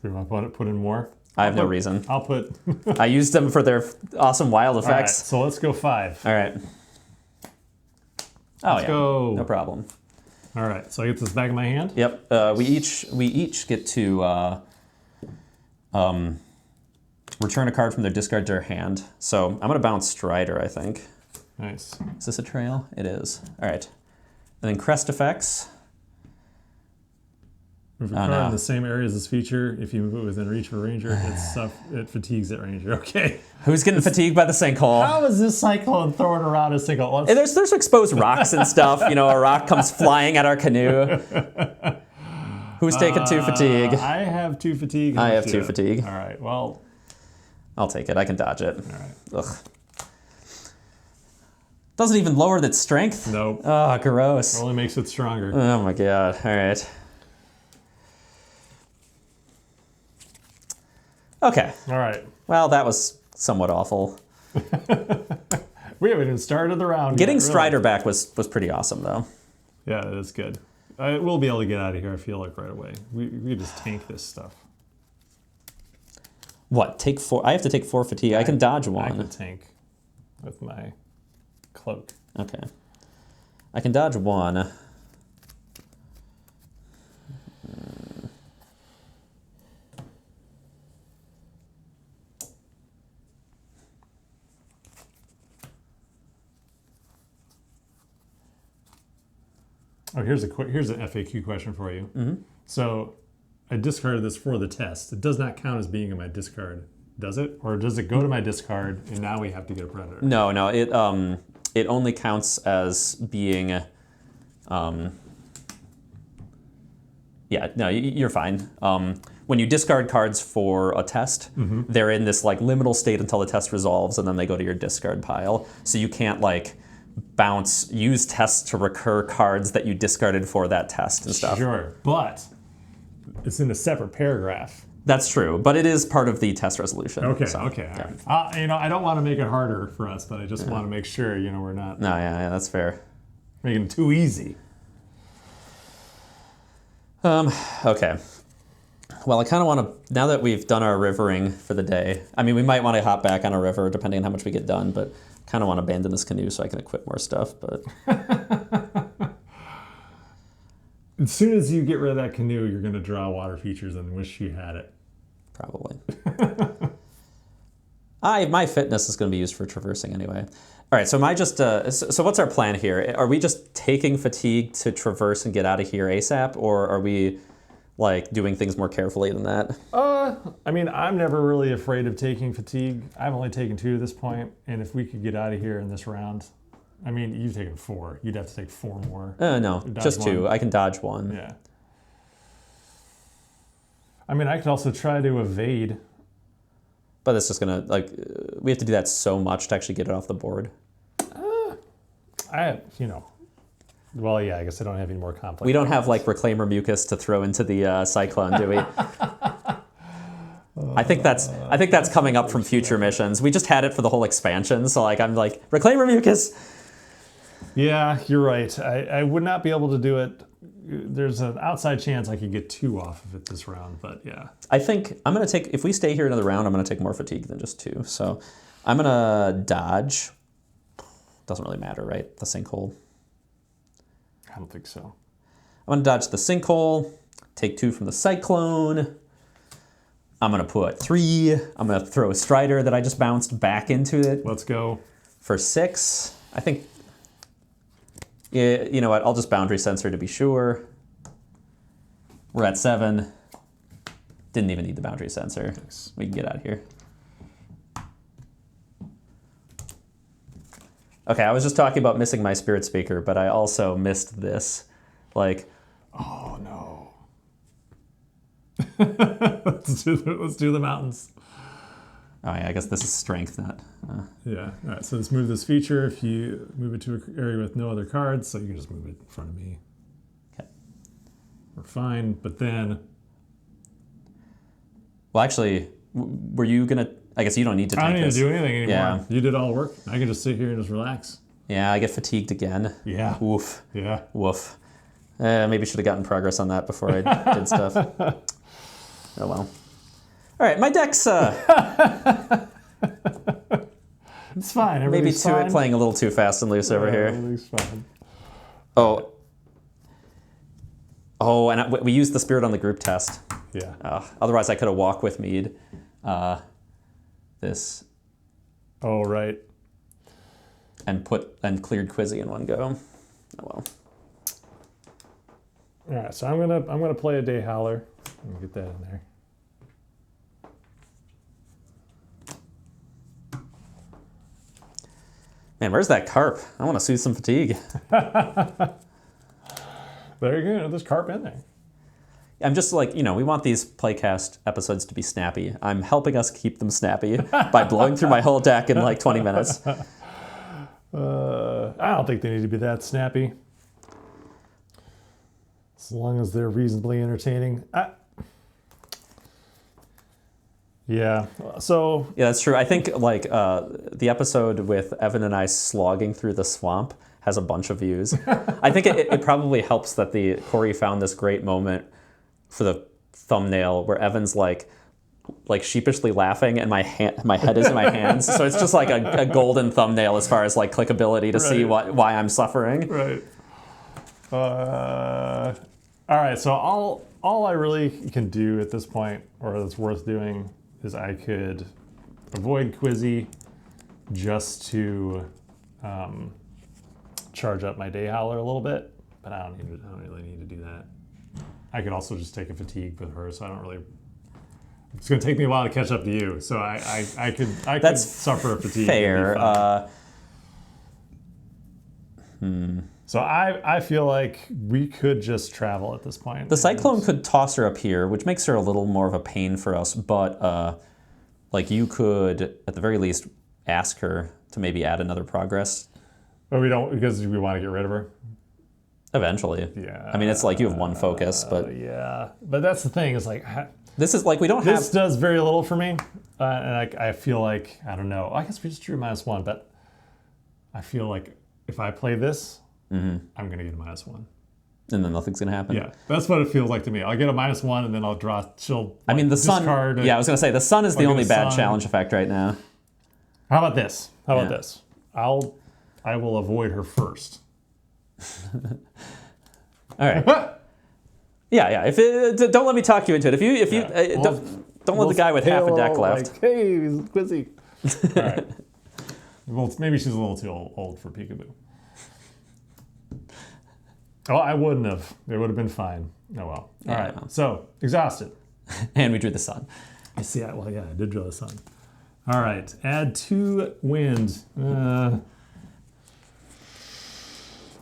We want to put in more? I have no reason. I'll put... I used them for their awesome wild All right, effects. so let's go 5. All right. Oh, Let's yeah. go. No problem. All right, so I get this back in my hand? Yep. We each get to return a card from their discard to their hand. So I'm gonna bounce Strider, I think. Nice. Is this a trail? It is. All right. And then crest effects. Move a card in the same area as this feature. If you move it within reach of a ranger, it fatigues that ranger. Okay. Who's getting fatigued by the sinkhole? How is this cyclone throwing around a sinkhole? Hey, there's exposed rocks and stuff. You know, a rock comes flying at our canoe. Who's taking 2 fatigue? I have 2 fatigue. I have 2 fatigue. All right, well. I'll take it. I can dodge it. All right. Ugh. Doesn't even lower its strength. Nope. Oh, gross. Only makes it stronger. Oh my god. All right. Okay. All right. Well, that was somewhat awful. We haven't even started the round Getting yet, really. Strider back was pretty awesome, though. Yeah, it is good. We'll be able to get out of here, I feel like, right away. We just tank this stuff. What? Take 4? I have to take 4 fatigue. I can dodge I 1. can tank with my cloak. Okay. I can dodge 1. Oh, here's an FAQ question for you. Mm-hmm. So I discarded this for the test. It does not count as being in my discard, does it? Or does it go to my discard and now we have to get a predator? No. It only counts as being. Yeah. No, you're fine. When you discard cards for a test, they're in this like liminal state until the test resolves, and then they go to your discard pile. So you can't like use tests to recur cards that you discarded for that test and stuff. Sure, but it's in a separate paragraph. That's true, but it is part of the test resolution. Okay, so, okay. Yeah. All right. I don't want to make it harder for us, but I just want to make sure, we're not No, yeah, that's fair. making it too easy. Okay. Well, I kind of want to, now that we've done our rivering for the day, I mean, we might want to hop back on a river depending on how much we get done, but kind of want to abandon this canoe so I can equip more stuff, but... As soon as you get rid of that canoe, you're going to draw water features and wish you had it. Probably. My fitness is going to be used for traversing anyway. All right, so so what's our plan here? Are we just taking fatigue to traverse and get out of here ASAP, or are we like doing things more carefully than that? I mean, I'm never really afraid of taking fatigue. I've only taken 2 at this point, and if we could get out of here in this round, I mean, you've taken 4. You'd have to take 4 more. No, just 2. one. I can dodge 1. Yeah. I mean, I could also try to evade. But it's just gonna, like, we have to do that so much to actually get it off the board. Well, yeah, I guess I don't have any more complex. We don't have like Reclaimer Mucus to throw into the Cyclone, do we? I think that's coming up from future missions. We just had it for the whole expansion, so like I'm like Reclaimer Mucus. Yeah, you're right. I would not be able to do it. There's an outside chance I could get 2 off of it this round, but yeah. I think I'm gonna take, if we stay here another round, I'm gonna take more fatigue than just 2. So I'm gonna dodge. Doesn't really matter, right? The sinkhole. I don't think so. I'm gonna dodge the sinkhole, take 2 from the Cyclone. I'm gonna put 3. I'm gonna throw a Strider that I just bounced back into it. Let's go. For 6. I think, yeah, you know what? I'll just Boundary Sensor to be sure. We're at 7. Didn't even need the Boundary Sensor. Thanks. We can get out of here. Okay, I was just talking about missing my Spirit Speaker, but I also missed this. Like, oh no. let's do the mountains. Oh yeah, I guess this is strength, not. Yeah. All right. So let's move this feature. If you move it to an area with no other cards, so you can just move it in front of me. Okay. We're fine. But then. Well, actually, were you gonna? I guess you don't need to take I don't need this. to do anything anymore. Yeah. You did all the work. I can just sit here and just relax. Yeah, I get fatigued again. Yeah. Woof. Yeah. Woof. Maybe should have gotten progress on that before I did stuff. Oh well. All right, my deck's it's fine. maybe Everything's fine. playing a little too fast and loose over here. Everything's fine. Oh, and we used the Spirit on the group test. Yeah. Otherwise, I could have walked with Mead. This. Oh right. And cleared Quizzy in one go. Oh well. All right. So I'm gonna play a Day Howler. Let me get that in there. Man, where's that carp? I want to soothe some fatigue. There you go. There's carp in there. I'm just like, we want these Playcast episodes to be snappy. I'm helping us keep them snappy by blowing through my whole deck in like 20 minutes. I don't think they need to be that snappy. As long as they're reasonably entertaining. Yeah. So. Yeah, that's true. I think like the episode with Evan and I slogging through the swamp has a bunch of views. I think it probably helps that Corey found this great moment for the thumbnail where Evan's like sheepishly laughing and my head is in my hands. So it's just like a golden thumbnail as far as like clickability to see why I'm suffering. Right. All right. So all I really can do at this point, or that's worth doing, is I could avoid Quizzy just to charge up my Day Howler a little bit, but I don't really need to do that. I could also just take a fatigue with her, so I don't really. It's going to take me a while to catch up to you, so I could suffer a fatigue. Fair. So I feel like we could just travel at this point. The Cyclone could toss her up here, which makes her a little more of a pain for us, but like you could, at the very least, ask her to maybe add another progress. But we don't, because we want to get rid of her? Eventually. Yeah. I mean, it's like you have one focus, but... Yeah. But that's the thing, is like... This is like, we don't This does very little for me. And I feel like, I don't know, I guess we just drew -1, but I feel like if I play this, I'm going to get a -1. And then nothing's going to happen. Yeah, that's what it feels like to me. I'll get a -1 and then I'll draw, I mean, the sun... Yeah, I was going to say, the sun is the only bad challenge effect right now. How about this? How about this? I will avoid her first. All right. Yeah. If don't let me talk you into it. If you don't let the guy with half a deck left. Like, hey, he's Quizzy. All right. Well, maybe she's a little too old for peekaboo. Oh, I wouldn't have. It would have been fine. Oh well. Yeah. All right. So exhausted. And we drew the sun. I see. Well, yeah, I did draw the sun. All right. Add 2 wind.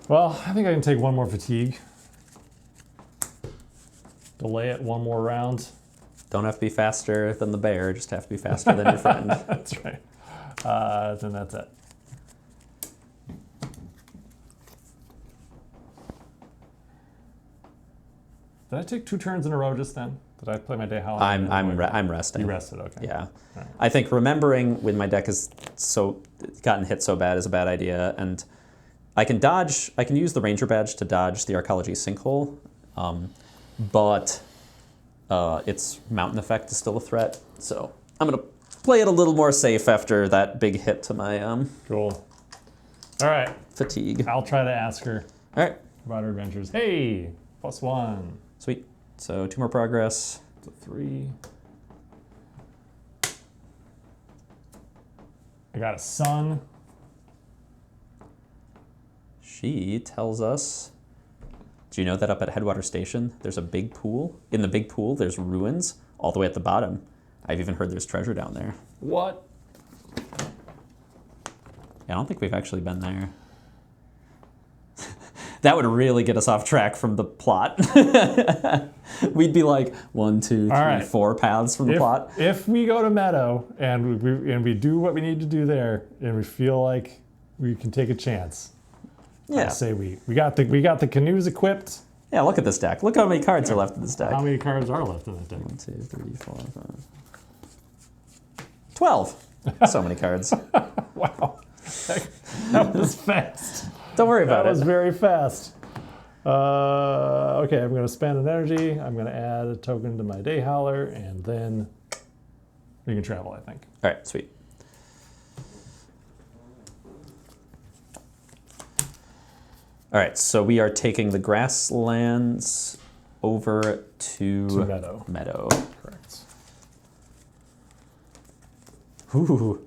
Well, I think I can take 1 more fatigue. Delay it 1 more round. Don't have to be faster than the bear, just have to be faster than your friend. That's right. Then that's it. Did I take 2 turns in a row just then? Did I play my day howler? I'm resting. You rested, okay. Yeah. Right. I think remembering when my deck is gotten hit so bad is a bad idea, and I can use the Ranger badge to dodge the Arcology sinkhole, but its mountain effect is still a threat, so I'm gonna play it a little more safe after that big hit to my Cool. All right. fatigue. I'll try to ask her All right, about her adventures. Hey, +1. sweet. So 2 more progress. It's a 3. I got a sun. She tells us, do you know that up at Headwater Station, there's a big pool? In the big pool, there's ruins all the way at the bottom. I've even heard there's treasure down there. What? Yeah, I don't think we've actually been there. That would really get us off track from the plot. We'd be like 1, 2, 3, right. 4 paths from the plot. If we go to Meadow and we do what we need to do there, and we feel like we can take a chance, Yeah. I say we got the canoes equipped. Yeah, look at this deck. Look how many cards are left in this deck. How many cards are left in that deck? 1, 2, 3, 4, 5. 12. So many cards. Wow, that was fast. Don't worry about That was it. very fast. Okay, I'm going to spend an energy. I'm going to add a token to my day howler, and then we can travel, I think. All right, sweet. All right, so we are taking the grasslands over to Meadow. Meadow. Correct. Ooh.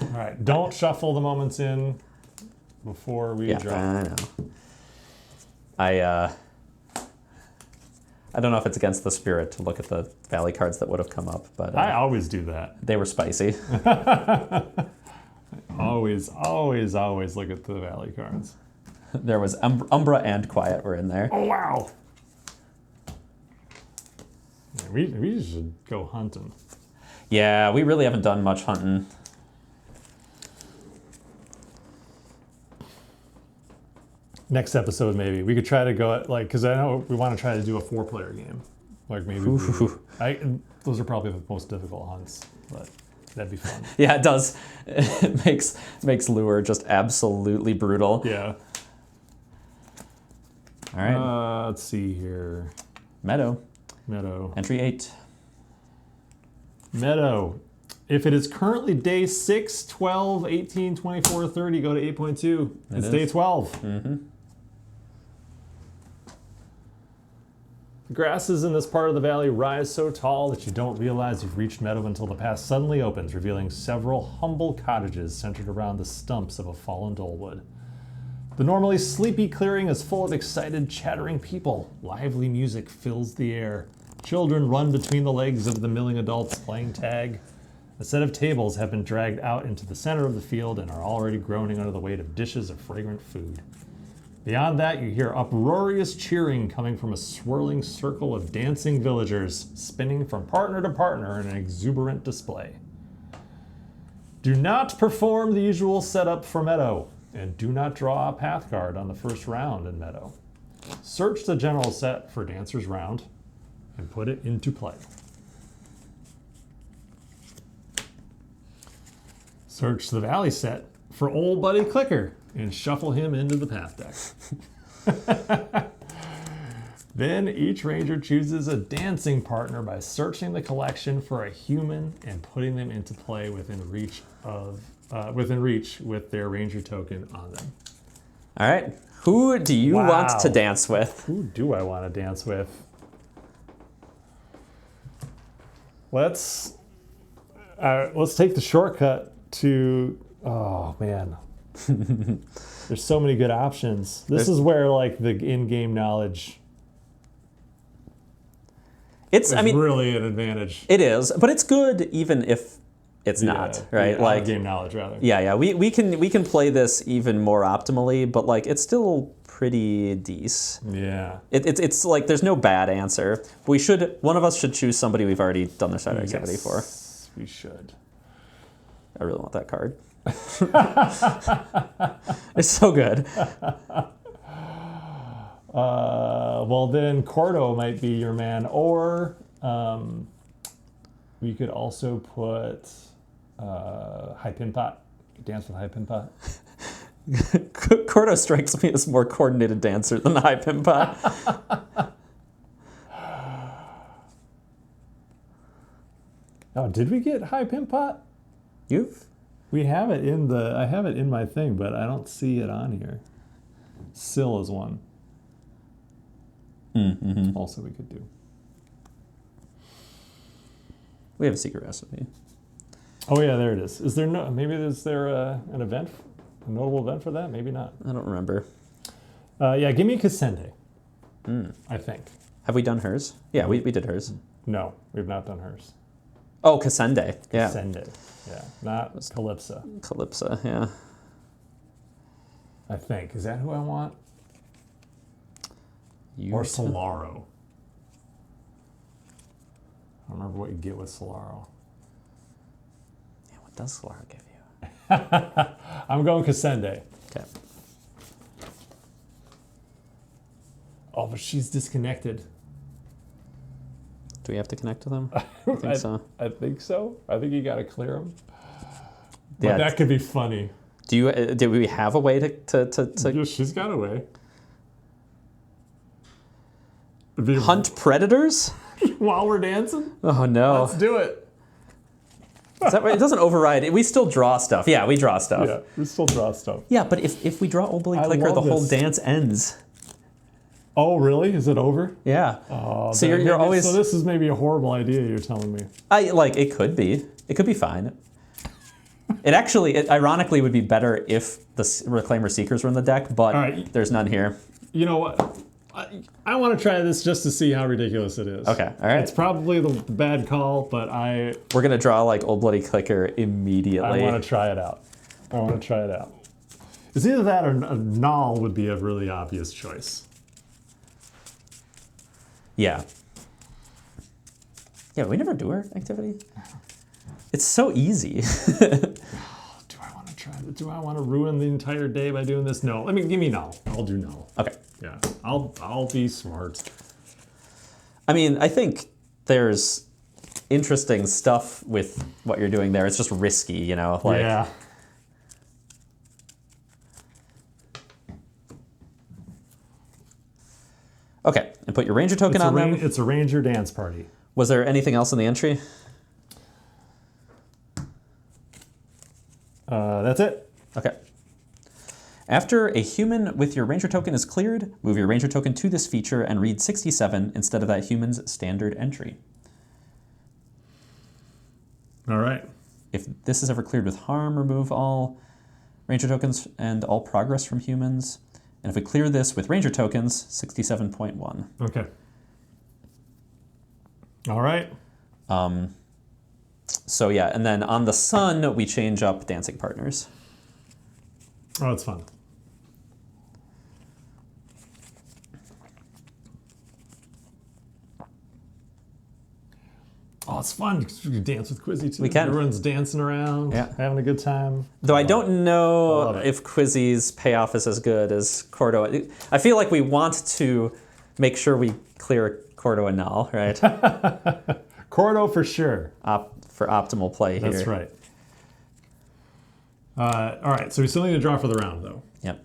All right, don't shuffle the moments in before we Yeah, draw. I know. I don't know if it's against the spirit to look at the valley cards that would have come up, but I always do that. they were spicy. Always look at the valley cards. There was Umbra and Quiet were in there. Oh, wow. Yeah, we should go hunting. Yeah, we really haven't done much hunting. Next episode, maybe. We could try to go at, like, because I know we want to try to do a 4-player game. Like, maybe. Those are probably the most difficult hunts, but that'd be fun. Yeah, it does. It makes lure just absolutely brutal. Yeah. All right. Let's see here. Meadow. Entry Entry 8. Meadow. If it is currently day 6, 12, 18, 24, 30, go to 8.2. It's day 12. Mm-hmm. The grasses in this part of the valley rise so tall that you don't realize you've reached Meadow until the path suddenly opens, revealing several humble cottages centered around the stumps of a fallen dolewood. The normally sleepy clearing is full of excited, chattering people. Lively music fills the air. Children run between the legs of the milling adults playing tag. A set of tables have been dragged out into the center of the field and are already groaning under the weight of dishes of fragrant food. Beyond that, you hear uproarious cheering coming from a swirling circle of dancing villagers, spinning from partner to partner in an exuberant display. Do not perform the usual setup for Meadow, and do not draw a path card on the first round in Meadow. Search the general set for Dancer's Round and put it into play. Search the Valley set for Old Buddy Clicker and shuffle him into the path deck. Then each ranger chooses a dancing partner by searching the collection for a human and putting them into play within reach with their ranger token on them. All right. Who do you Wow. want to dance with? Who do I want to dance with? Let's take the shortcut to, oh man. There's so many good options. This is where like the in-game knowledge It's, is I mean, really an advantage. it is, but it's good even if it's not, right? Like game knowledge rather. Yeah. We can play this even more optimally, but like it's still pretty decent. Yeah. It's like there's no bad answer. One of us should choose somebody we've already done their side activity for. We should. I really want that card. It's so good. Well, then Cordo might be your man, or we could also put High Pin Pot. Dance with High Pin Pot. Cordo strikes me as more coordinated dancer than the High Pin Pot. Oh, did we get High Pin Pot? We have it in I have it in my thing, but I don't see it on here. Sill is one. Mm-hmm. Also, we could do. We have a secret recipe. Oh yeah, there it is. Is there an event, a notable event for that? Maybe not. I don't remember. Yeah, give me Cassende. I think. Have we done hers? Yeah, we did hers. No, we've not done hers. Oh, Cassende. Yeah. Cassende. Yeah, not Calypso. Calypso, yeah. I think. Is that who I want? Or Solaro. I don't remember what you get with Solaro. Yeah, what does Solaro give you? I'm going Cassende. Okay. Oh, but she's disconnected. Do we have to connect to them? I think so. I think so. I think you got to clear them. But Yeah. that could be funny. Do we have a way to Yeah, she's got a way. hunt predators? While we're dancing? Oh no. Let's do it. Is that right? It doesn't override. We still draw stuff. Yeah, we draw stuff. Yeah, we still draw stuff. Yeah, but if we draw Old Bloody I Clicker, the love whole this. dance ends. Oh, really? Is it over? Yeah. Oh, So then you're maybe- always. So this is maybe a horrible idea you're telling me. It could be. It could be fine. It ironically would be better if the Reclaimer Seekers were in the deck, but All right. there's none here. You know what? I want to try this just to see how ridiculous it is. Okay, all right. It's probably the bad call, but We're gonna draw like Old Bloody Clicker immediately. I want to try it out. It's either that or a null would be a really obvious choice. Yeah. Yeah, we never do our activity. It's so easy. Do I want to try it? Do I want to ruin the entire day by doing this? No. Give me null. I'll do null. Okay. Yeah. I'll be smart. I mean, I think there's interesting stuff with what you're doing there. It's just risky, Yeah. Okay, and put your Ranger token on them. It's a Ranger dance party. Was there anything else in the entry? That's it. Okay. After a human with your Ranger token is cleared, move your Ranger token to this feature and read 67 instead of that human's standard entry. All right. If this is ever cleared with harm, remove all Ranger tokens and all progress from humans. And if we clear this with Ranger tokens, 67.1. Okay. All right. So yeah, and then on the sun, we change up dancing partners. Oh, it's fun. Oh, it's fun because we can dance with Quizzy too. We can. Everyone's dancing around, Yeah. having a good time. Though I don't know love it. if Quizzy's payoff is as good as Cordo. I feel like we want to make sure we clear Cordo and null, right? Cordo for sure. For optimal play here. That's right. All right, so we still need to draw for the round, though. Yep.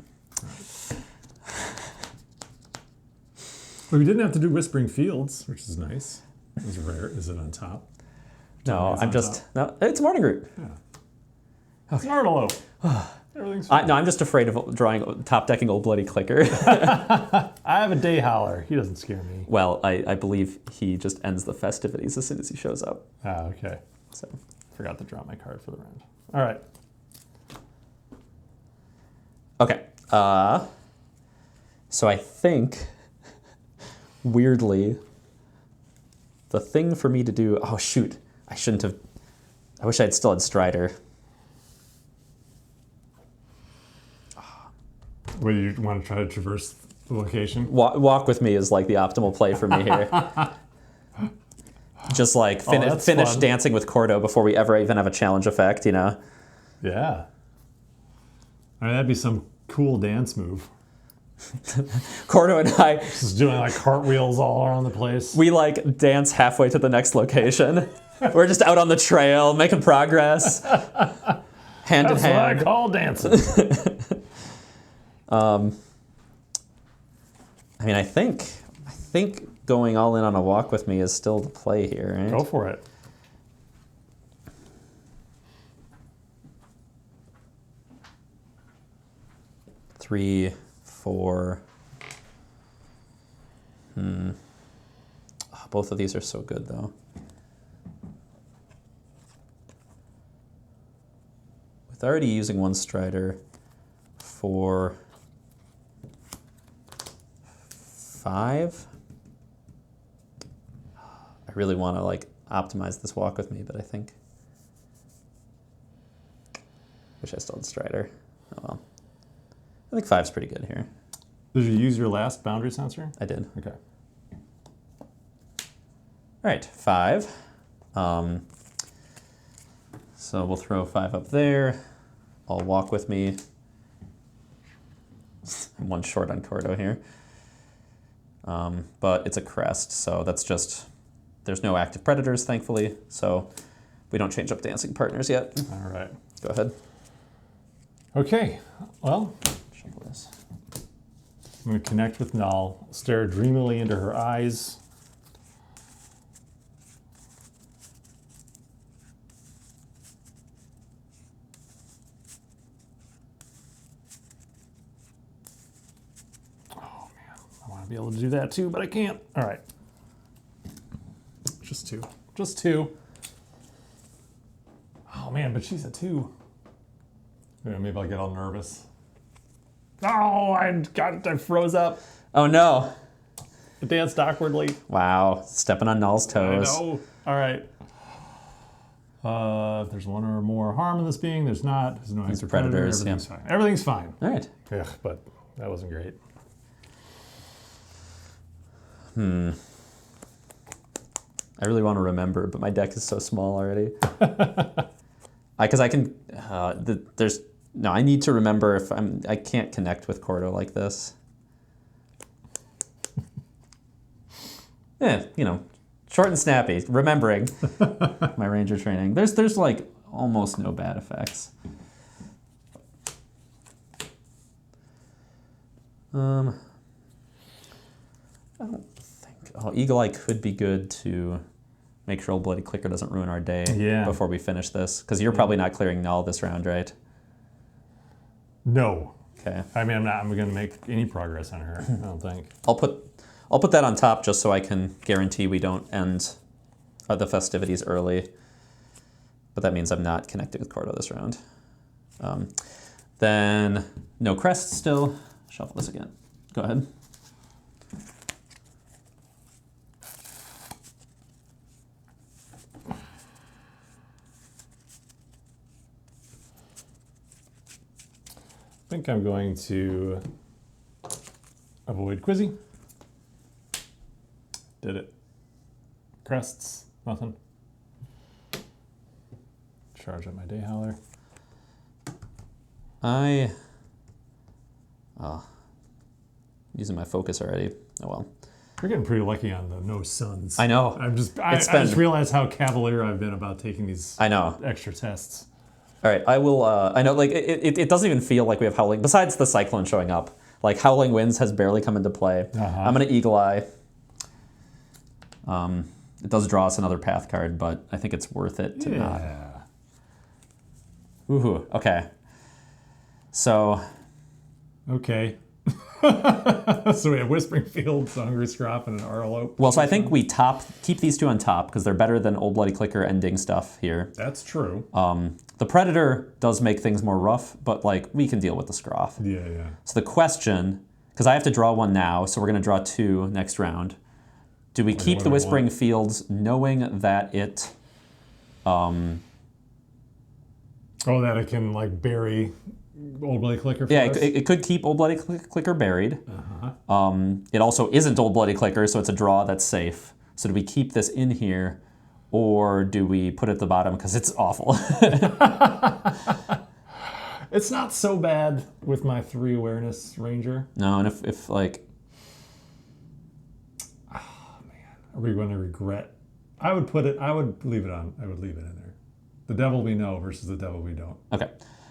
But we didn't have to do Whispering Fields, which is nice. It's rare. Is it on top? No, It's I'm on top. No, it's morning root. Yeah. Smartalo. Everything's No, fine. I'm just afraid of drawing top decking Old Bloody Clicker. I have a day howler. He doesn't scare me. Well, I believe he just ends the festivities as soon as he shows up. Ah, okay. So Forgot to draw my card for the round. All right. okay. So I think, weirdly, the thing for me to do... Oh, shoot. I shouldn't have... I wish I had still had Strider. Whether you want to try to traverse the location? Walk with me is like the optimal play for me here. Just like finish fun. dancing with Cordo before we ever even have a challenge effect, you know? Yeah. I mean, that'd be some cool dance move. Cordo and I... Just doing like cartwheels all around the place. We like dance halfway to the next location. We're just out on the trail, making progress. Hand in That's hand. what I call dancing. I mean, I think going all in on a walk with me is still the play here, right? Go for it. Three, four. Oh, both of these are so good, though. With already using one Strider for 5. I really want to like optimize this walk with me, but I think wish I still had Strider. Oh well. I think 5's pretty good here. Did you use your last boundary sensor? I did. Okay. All right, 5. So we'll throw 5 up there. I'll walk with me. I'm 1 short on Cordo here. But it's a crest, so that's just, there's no active predators, thankfully, so we don't change up dancing partners yet. All right. Go ahead. Okay, well, Shuffle this. I'm going to connect with Null, stare dreamily into her eyes. Oh man, I want to be able to do that too, but I can't. All right. Just 2. Just 2. Oh man, but she's a 2. Yeah, maybe I'll get all nervous. Oh, I froze up. Oh no. I danced awkwardly. Wow, stepping on Null's toes. I know. All right. If there's 1 or more harm in this being, there's not. There's no extra predators, Everything's fine. Everything's fine. All right. Ugh, but that wasn't great. I really want to remember, but my deck is so small already. Because I can, I need to remember if I can't connect with Cordo like this. Yeah, you know, short and snappy, remembering my ranger training. There's like almost no bad effects. I don't think, Eagle Eye could be good to make sure Old Bloody Clicker doesn't ruin our day before we finish this. Because you're probably not clearing Null this round, right? No. Okay. I mean, I'm going to make any progress on her, I don't think. I'll put that on top just so I can guarantee we don't end the festivities early. But that means I'm not connected with Cordo this round. Then no crest still. Shuffle this again. Go ahead. I think I'm going to avoid Quizzy. Did it. Crests, nothing. Charge up my Day Howler. Using my focus already. Oh well. We're getting pretty lucky on the no suns. I know. I just realized how cavalier I've been about taking these extra tests. All right, I will, I know, like, it doesn't even feel like we have Howling, besides the Cyclone showing up. Like, Howling Winds has barely come into play. I'm going to Eagle Eye. It does draw us another path card, but I think it's worth it to not. Ooh, okay. So. Okay. So we have Whispering Fields, Hungry Scrop, and an Arlope. Well, so I think we keep these two on top because they're better than Old Bloody Clicker ending stuff here. That's true. The Predator does make things more rough, but like we can deal with the Scroff. Yeah. So the question, because I have to draw one now, so we're going to draw two next round. Do we keep the Whispering Fields knowing that it... that it can like bury Old Bloody Clicker for Yeah, us? it could keep Old Bloody Clicker buried. Uh-huh. It also isn't Old Bloody Clicker, so it's a draw that's safe. So do we keep this in here, or do we put it at the bottom because it's awful? It's not so bad with my 3 awareness ranger. No, and if like... Oh, man. Are we going to regret? I would leave it on. I would leave it in there. The devil we know versus the devil we don't. Okay.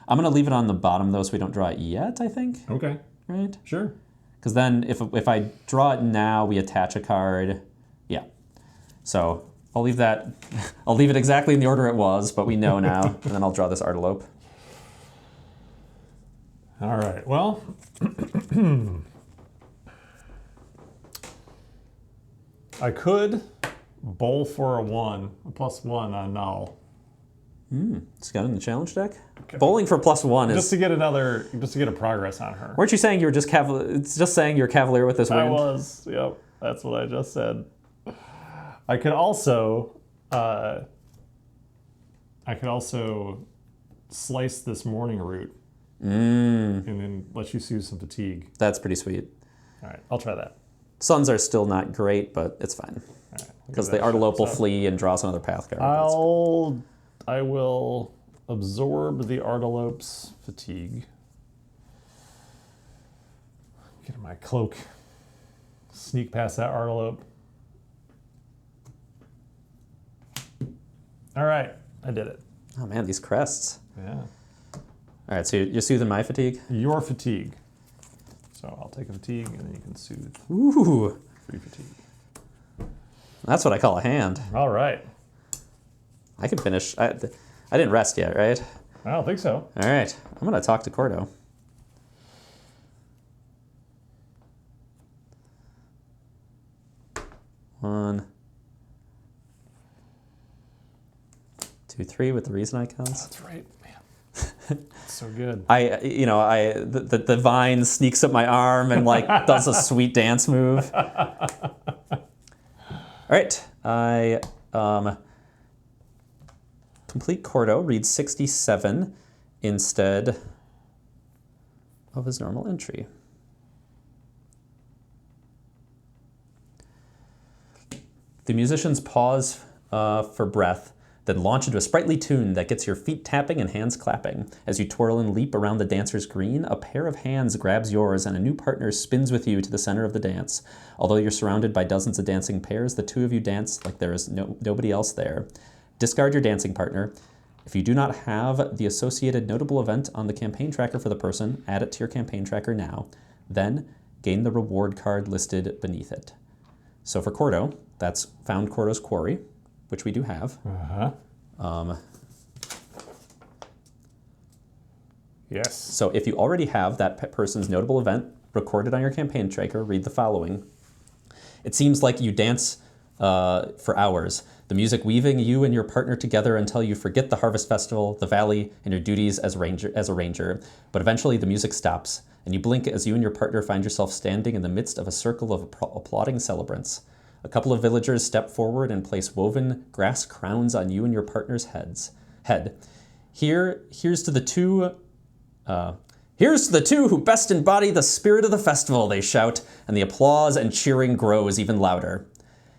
I'm going to leave it on the bottom, though, so we don't draw it yet, I think. Okay. Right? Sure. Because then if I draw it now, we attach a card. Yeah. So I'll leave that. I'll leave it exactly in the order it was, but we know now. And then I'll draw this Artalope. All right. Well, I could bowl for a +1 on Null. It's got it in the challenge deck. Okay. Bowling for +1 is just to get a progress on her. Weren't you saying you were it's just saying you're Cavalier with this wind? I was. Yep. That's what I just said. I could also slice this morning route and then let you use some fatigue. That's pretty sweet. All right, I'll try that. Suns are still not great, but it's fine. Because the Artalope will flee and draw us another path card. I will absorb the Artalope's fatigue. Get in my cloak. Sneak past that Artalope. All right, I did it. Oh man, these crests. Yeah. All right, so you're soothing my fatigue? Your fatigue. So I'll take a fatigue and then you can soothe. Ooh. 3 fatigue. That's what I call a hand. All right. I can finish. I didn't rest yet, right? I don't think so. All right. I'm going to talk to Cordo. One, 2, 3 with the reason icons. That's right, man. So good. The vine sneaks up my arm and like does a sweet dance move. All right. I complete Cordo, read 67 instead of his normal entry. The musicians pause for breath, then launch into a sprightly tune that gets your feet tapping and hands clapping. As you twirl and leap around the dancer's green, a pair of hands grabs yours and a new partner spins with you to the center of the dance. Although you're surrounded by dozens of dancing pairs, the two of you dance like there is nobody else there. Discard your dancing partner. If you do not have the associated notable event on the campaign tracker for the person, add it to your campaign tracker now. Then gain the reward card listed beneath it. So for Cordo, that's found Cordo's Quarry, which we do have. Yes. So if you already have that person's notable event recorded on your campaign tracker, read the following. It seems like you dance for hours, the music weaving you and your partner together until you forget the harvest festival, the valley, and your duties as a ranger. But eventually the music stops, and you blink as you and your partner find yourself standing in the midst of a circle of applauding celebrants. A couple of villagers step forward and place woven grass crowns on you and your partner's head. Here's to the two who best embody the spirit of the festival, they shout, and the applause and cheering grows even louder.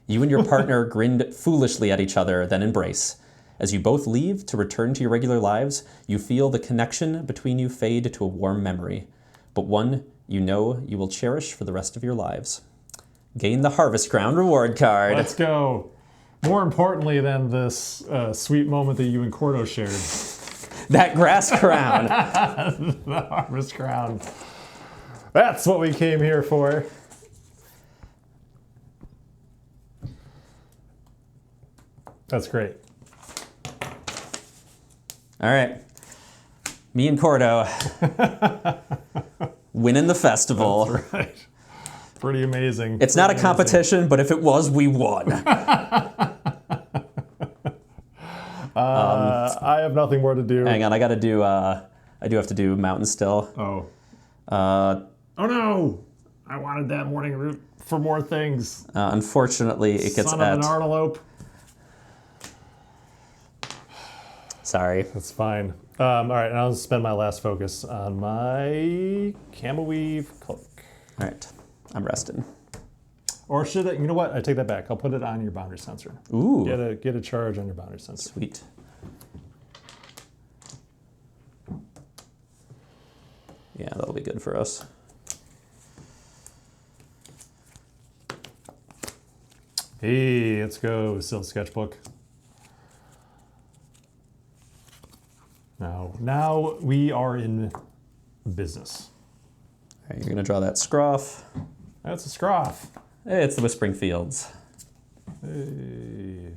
You and your partner grin foolishly at each other, then embrace. As you both leave to return to your regular lives, you feel the connection between you fade to a warm memory, but one you know you will cherish for the rest of your lives. Gain the Harvest Crown reward card. Let's go. More importantly than this sweet moment that you and Cordo shared. That grass crown. The Harvest Crown. That's what we came here for. That's great. All right. Me and Cordo. winning the festival. That's right. Pretty amazing. It's not a competition, but if it was, we won. I have nothing more to do. Hang on, I do have to do mountain still. Oh. Oh no! I wanted that morning route for more things. Unfortunately, it gets Son of an antelope. Sorry. That's fine. All right, now I'll spend my last focus on my camel weave cloak. All right, I'm resting. Or should I? You know what? I take that back. I'll put it on your boundary sensor. Ooh. Get a charge on your boundary sensor. Sweet. Yeah, that'll be good for us. Hey, let's go, Sil Sketchbook. Now we are in business. All right, you're gonna draw that scruff. That's a scruff. Hey, it's the Whispering Fields. Hey.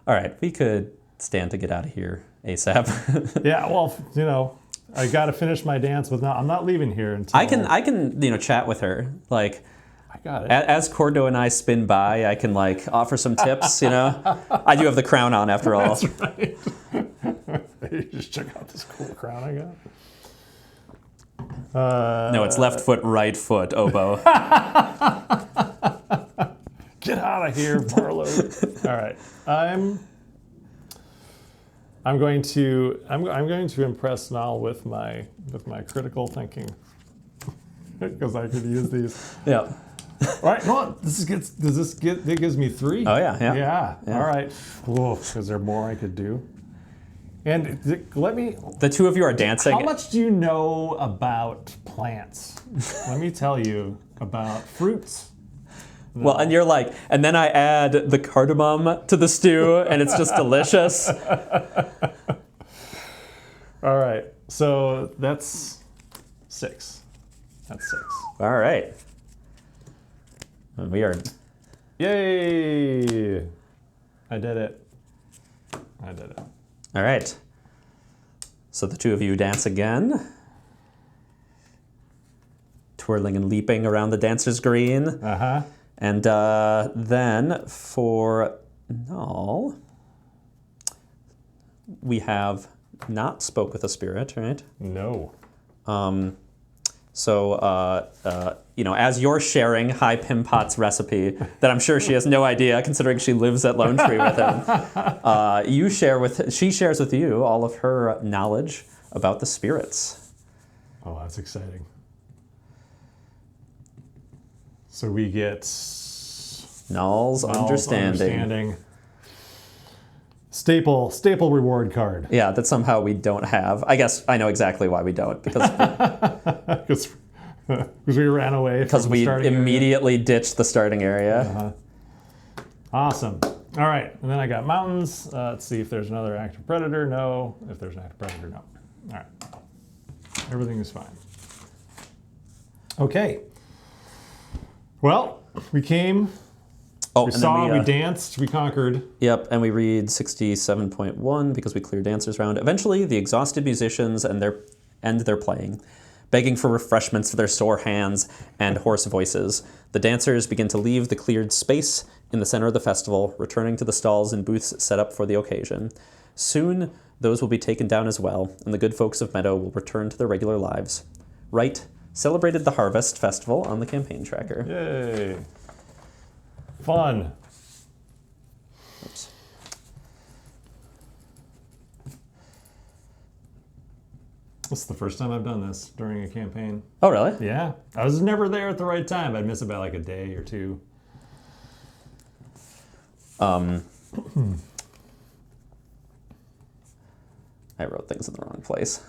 All right, we could stand to get out of here ASAP. Yeah, well, you know, I got to finish my dance with. I'm not leaving here until. I can chat with her like. I got it. As Cordo and I spin by, I can offer some tips. I do have the crown on after all. That's right. You just check out this cool crown I got. No, it's left foot, right foot, oboe. Get out of here, Marlo. All right, I'm going to impress Nal with my critical thinking because I could use these. Yeah. All right, no, it gives me 3. Oh yeah. Yeah. All right. Whoa, is there more I could do? And The two of you are dancing. How much do you know about plants? Let me tell you about fruits. Well, and you're like, and then I add the cardamom to the stew, and it's just delicious. All right, so that's 6. That's 6. All right. And we are. Yay! I did it. All right. So the two of you dance again, twirling and leaping around the dancer's green. Uh-huh. And then for Null, we have not spoke with a spirit, right? No. As you're sharing High Pim Pot's recipe, that I'm sure she has no idea, considering she lives at Lone Tree with him, she shares with you all of her knowledge about the spirits. Oh, that's exciting. So we get Null's understanding. Staple reward card. Yeah, that somehow we don't have. I guess I know exactly why we don't, because we ran away. Because we immediately ditched the starting area. Uh-huh. Awesome. All right, and then I got mountains. Let's see if there's another active predator. No. If there's an active predator, no. All right. Everything is fine. Okay. Well, we came. We saw, we danced, we conquered. Yep, and we read 67.1 because we clear dancers round. Eventually, the exhausted musicians end their playing, begging for refreshments for their sore hands and hoarse voices. The dancers begin to leave the cleared space in the center of the festival, returning to the stalls and booths set up for the occasion. Soon, those will be taken down as well, and the good folks of Meadow will return to their regular lives. Wright celebrated the Harvest Festival on the campaign tracker. Yay. Fun. Oops. This is the first time I've done this during a campaign. Oh, really? Yeah. I was never there at the right time. I'd miss it by like a day or 2. I wrote things in the wrong place.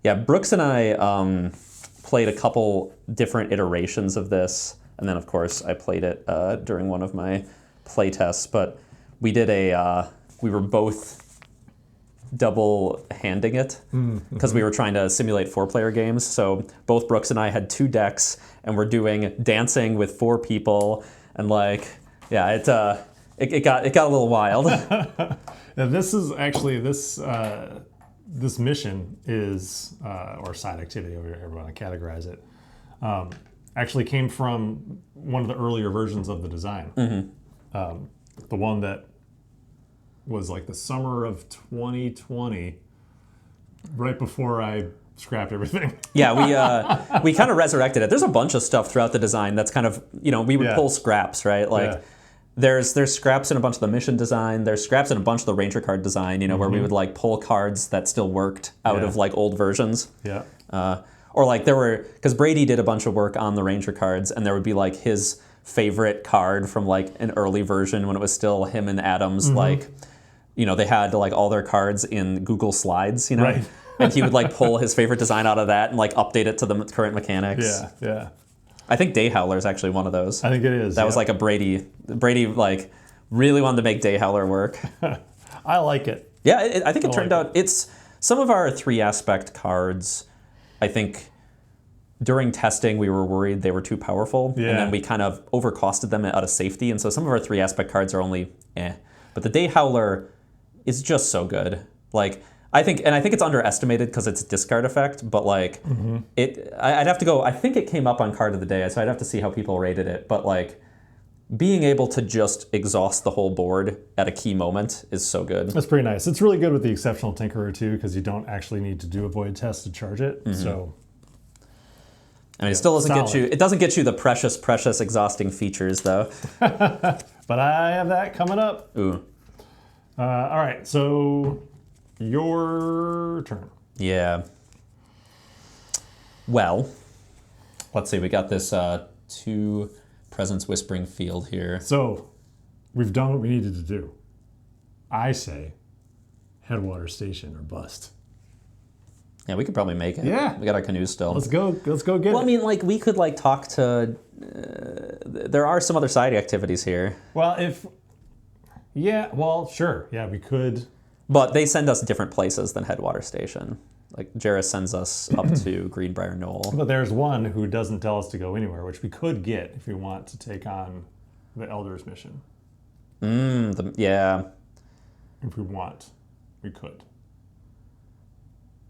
Yeah, Brooks and I played a couple different iterations of this. And then, of course, I played it during one of my play tests. But we did we were both double-handing it because we were trying to simulate 4-player games. So both Brooks and I had 2 decks, and we're doing dancing with 4 people. And it got a little wild. Now this is actually this mission is, or side activity, however you want to categorize it, actually came from one of the earlier versions of the design. The one that was like the summer of 2020, right before I scrapped everything. Yeah, we kind of resurrected it. There's a bunch of stuff throughout the design that's kind of, we would pull scraps, right? Like there's scraps in a bunch of the mission design. There's scraps in a bunch of the Ranger card design, where we would like pull cards that still worked out of like old versions. Yeah. Or like because Brady did a bunch of work on the Ranger cards, and there would be like his favorite card from like an early version when it was still him and Adams, like, they had like all their cards in Google Slides, Right. And he would like pull his favorite design out of that and like update it to the current mechanics. Yeah. I think Day Howler is actually one of those. I think it is. That was like a Brady like really wanted to make Day Howler work. I like it. Yeah, I think it turned out, it's some of our 3-aspect cards, I think during testing we were worried they were too powerful. Yeah. And then we kind of overcosted them out of safety. And so some of our 3-aspect cards are only But the Day Howler is just so good. Like, I think it's underestimated because it's a discard effect, but like I'd have to go, I think it came up on Card of the Day, so I'd have to see how people rated it, but like being able to just exhaust the whole board at a key moment is so good. That's pretty nice. It's really good with the Exceptional Tinkerer too, because you don't actually need to do a void test to charge it. So I mean, it still doesn't get you the precious exhausting features though. But I have that coming up. Ooh. All right, so your turn. Yeah. Well, let's see. We got this 2 Presence Whispering Field here. So we've done what we needed to do. I say Headwater Station or bust. Yeah, we could probably make it. Yeah. We got our canoes still. Let's go get Well, it. I mean, like, we could, like, talk to... there are some other side activities here. Well, sure. Yeah, we could. But they send us different places than Headwater Station. Like, Jarrus sends us up to Greenbrier Knoll. But there's one who doesn't tell us to go anywhere, which we could get if we want to take on the Elders mission. Yeah. If we want, we could.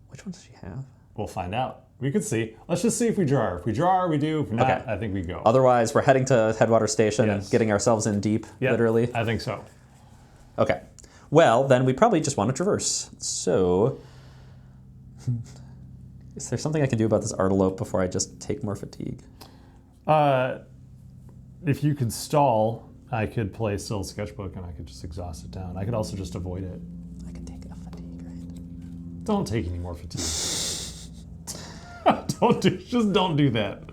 Which one does she have? We'll find out. We could see. Let's just see if we draw. If we draw, we do. If not, Okay. I think we go. Otherwise, we're heading to Headwater Station and getting ourselves in deep, literally. I think so. Okay. Well, then we probably just want to traverse. So, is there something I can do about this Artelope before I just take more fatigue? If you could stall, I could play Sill's Sketchbook and I could just exhaust it down. I could also just avoid it. I can take a fatigue, right? Don't take any more fatigue. Don't do that.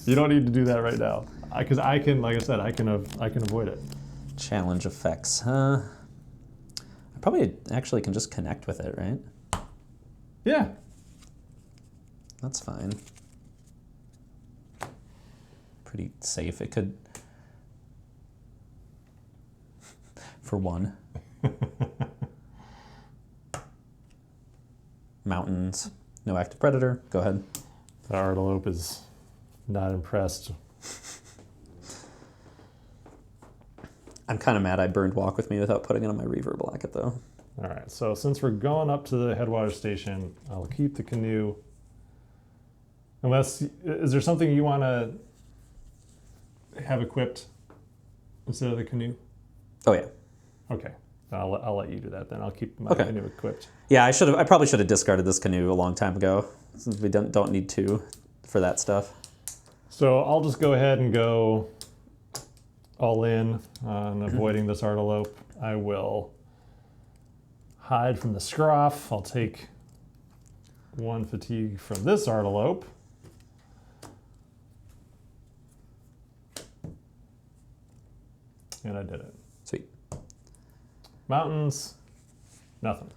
You don't need to do that right now. Because I can, like I said, I can avoid it. Challenge effects, huh? I probably actually can just connect with it, right? Yeah. That's fine. Pretty safe. It could... For one. Mountains. No active predator. Go ahead. The Artelope is not impressed. I'm kind of mad I burned Walk With Me without putting it on my reverb blocket, though. All right, so since we're going up to the Headwater Station, I'll keep the canoe. Unless, is there something you want to have equipped instead of the canoe? Oh, yeah. Okay, I'll let you do that then. I'll keep my canoe equipped. Yeah, I probably should have discarded this canoe a long time ago, since we don't need 2 for that stuff. So I'll just go ahead and go all in on avoiding this Artelope. I will hide from the scruff. I'll take 1 fatigue from this Artelope. And I did it. Sweet. Mountains, nothing.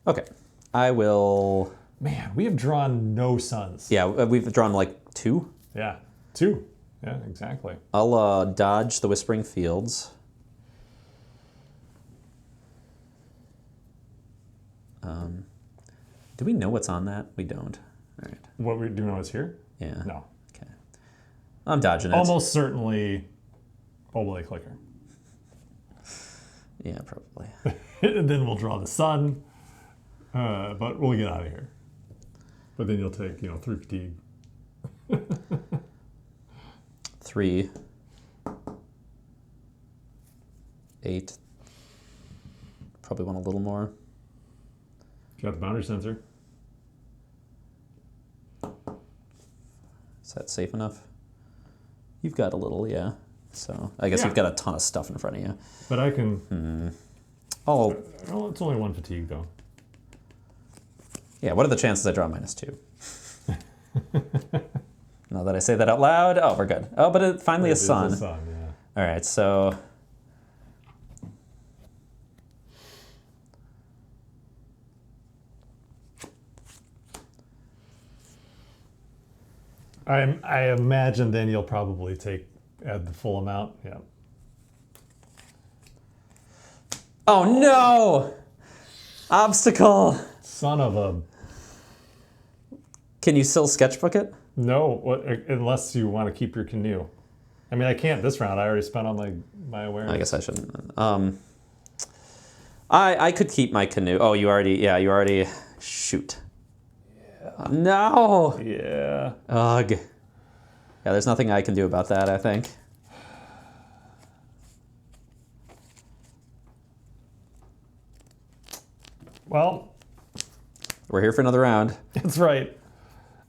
Okay. I will... Man, we have drawn no suns. Yeah, we've drawn like 2. Yeah, 2. Yeah, exactly. I'll dodge the Whispering Fields. Do we know what's on that? We don't. All right. What we do know is here? Yeah. No. Okay. I'm dodging it. Almost certainly Oblate Clicker. Yeah, probably. And then we'll draw the sun. But we'll get out of here. But then you'll take, 3 fatigue. 3, 8. Probably want a little more. Got the boundary sensor. Is that safe enough? You've got a little, yeah. So I guess Yeah. you've got a ton of stuff in front of you. But I can... Oh, Well, it's only 1 fatigue, though. yeah, what are the chances I draw -2? Now that I say that out loud, oh, we're good. Oh, but finally a It is sun. a sun, yeah. All right, so... I imagine then you'll probably add the full amount. Yeah. Oh, no! Obstacle! Son of a... Can you still sketchbook it? No, unless you want to keep your canoe. I mean, I can't this round. I already spent all my awareness. I guess I shouldn't. I could keep my canoe. Oh, you already... Shoot. Yeah. No! Yeah. Ugh. Yeah, there's nothing I can do about that, I think. Well, We're here for another round. that's right.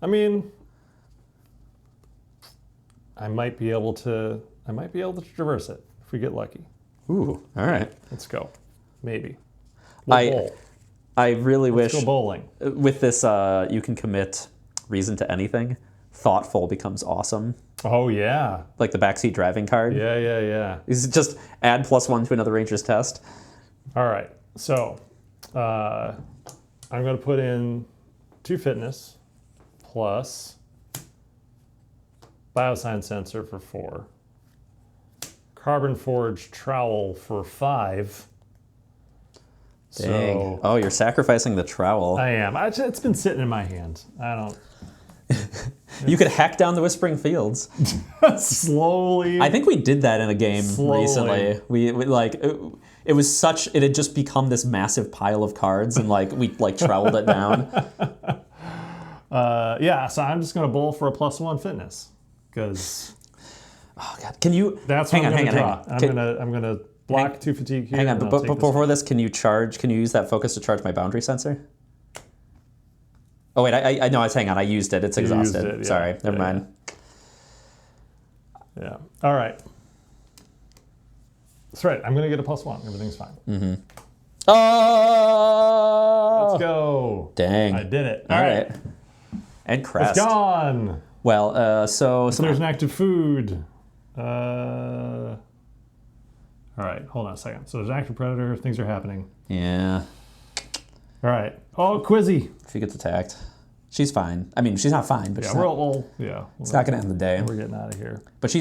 I mean, I might be able to traverse it if we get lucky. Ooh, all right. Let's go. Maybe. We'll bowl. I really Let's wish go bowling. with this you can commit reason to anything. Thoughtful becomes awesome. Oh, yeah. Like the backseat driving card. Yeah. Is it just add +1 to another ranger's test? All right. So I'm going to put in 2 fitness plus bioscience sensor for 4, carbon forge trowel for 5. Dang. So Oh, you're sacrificing the trowel. I am. It's been sitting in my hand. I don't. You could hack down the Whispering Fields. Slowly. I think we did that in a game Slowly. recently. We like it was such it had just become this massive pile of cards, and we troweled it down. Yeah. So I'm just going to bowl for a +1 fitness because Oh God, can you? that's what I'm going to draw. Hang I'm going to block 2 fatigue here. Hang on, and I'll but take this. before this, can you charge? Can you use that focus to charge my boundary sensor? Oh wait, I no, hang on. I used it. It's You used exhausted. it, yeah. Sorry, never Yeah, mind. Yeah. All right. That's right. I'm going to get a +1. Everything's fine. Oh! Let's go. Dang. I did it. All right. And crest. It's gone. Well, so There's an active food. All right. Hold on a second. So there's an active predator. Things are happening. yeah, All right. Oh, Quizzy. she gets attacked. She's fine. I mean, she's not fine, but Yeah, she's not, it's not going to end the day. We're getting out of here. But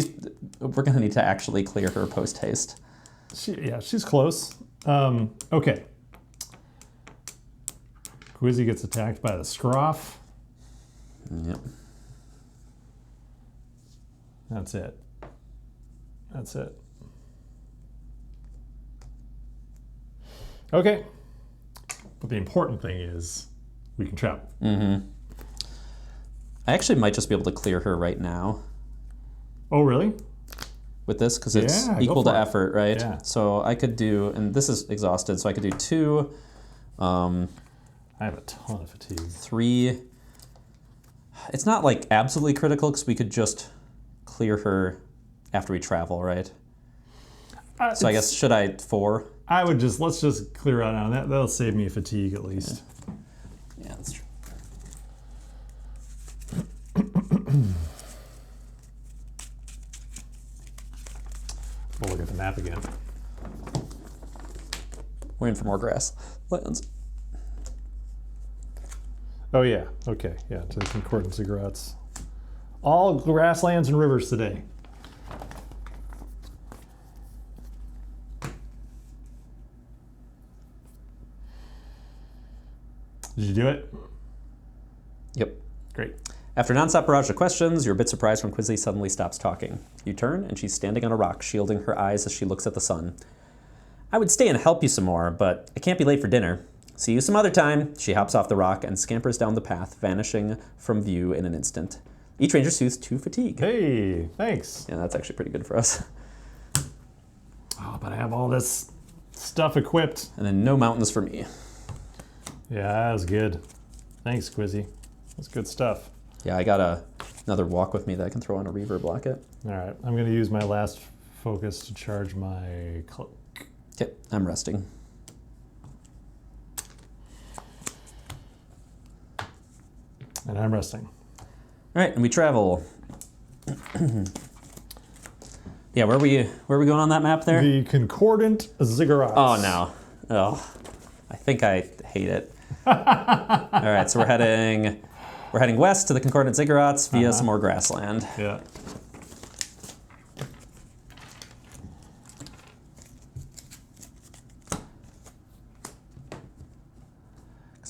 we're going to need to actually clear her post haste. She's close. Okay. Quizzy gets attacked by the Scroff. Yep. That's it. That's it. Okay. But the important thing is we can travel. I actually might just be able to clear her right now Oh, really? with this because it's Yeah, go equal to for it. effort, right? Yeah. So I could do, and this is exhausted, so I could do 2, I have a ton of fatigue. 3. It's not absolutely critical because we could just clear her after we travel, right? So I guess, should I 4? I would let's just clear out now. That'll save me fatigue at least. Yeah, that's true. We'll look at the map again. We're in for more grass lands. Oh, yeah. Okay. Yeah, to the concordant cigarettes. All grasslands and rivers today. Did you do it? Yep. Great. After a nonstop barrage of questions, you're a bit surprised when Quizzy suddenly stops talking. You turn, and she's standing on a rock, shielding her eyes as she looks at the sun. I would stay and help you some more, but I can't be late for dinner. See you some other time. She hops off the rock and scampers down the path, vanishing from view in an instant. Each ranger soothes 2 fatigue. Hey, thanks. Yeah, that's actually pretty good for us. Oh, but I have all this stuff equipped. And then no mountains for me. Yeah, that was good. Thanks, Quizzy. That's good stuff. Yeah, I got another walk with me that I can throw on a reverb locket. All right, I'm going to use my last focus to charge my cloak. Okay, I'm resting. And I'm resting. All right, and we travel. Yeah, where are we going on that map there? The Concordant Ziggurats. Oh no. Oh, I think I hate it. All right, so we're heading west to the Concordant Ziggurats via some more grassland. Yeah.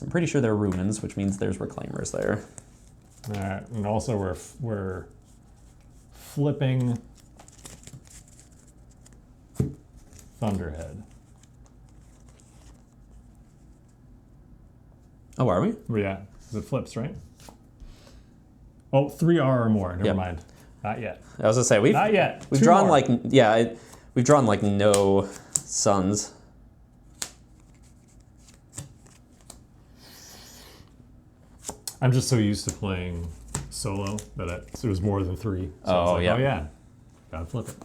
I'm pretty sure they're ruins, which means there's reclaimers there. All right, and also we're flipping Thunderhead. Oh, are we? Yeah, it flips, right? Oh, 3R or more. Never Yep. mind. Not yet. I was gonna say Not yet. We've 2 drawn more. we've drawn like no suns. I'm just so used to playing solo that it was more than 3. So I was Oh, like, yeah. Oh yeah. Gotta flip it.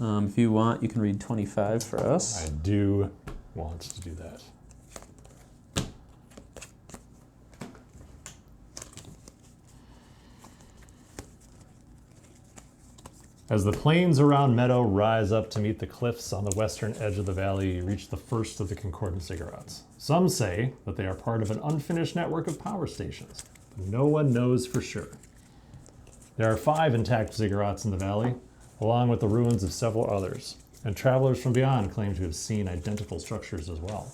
If you want, you can read 25 for us. I do want to do that. As the plains around Meadow rise up to meet the cliffs on the western edge of the valley, you reach the first of the Concordant Ziggurats. Some say that they are part of an unfinished network of power stations, but no one knows for sure. There are 5 intact Ziggurats in the valley, along with the ruins of several others, and travelers from beyond claim to have seen identical structures as well.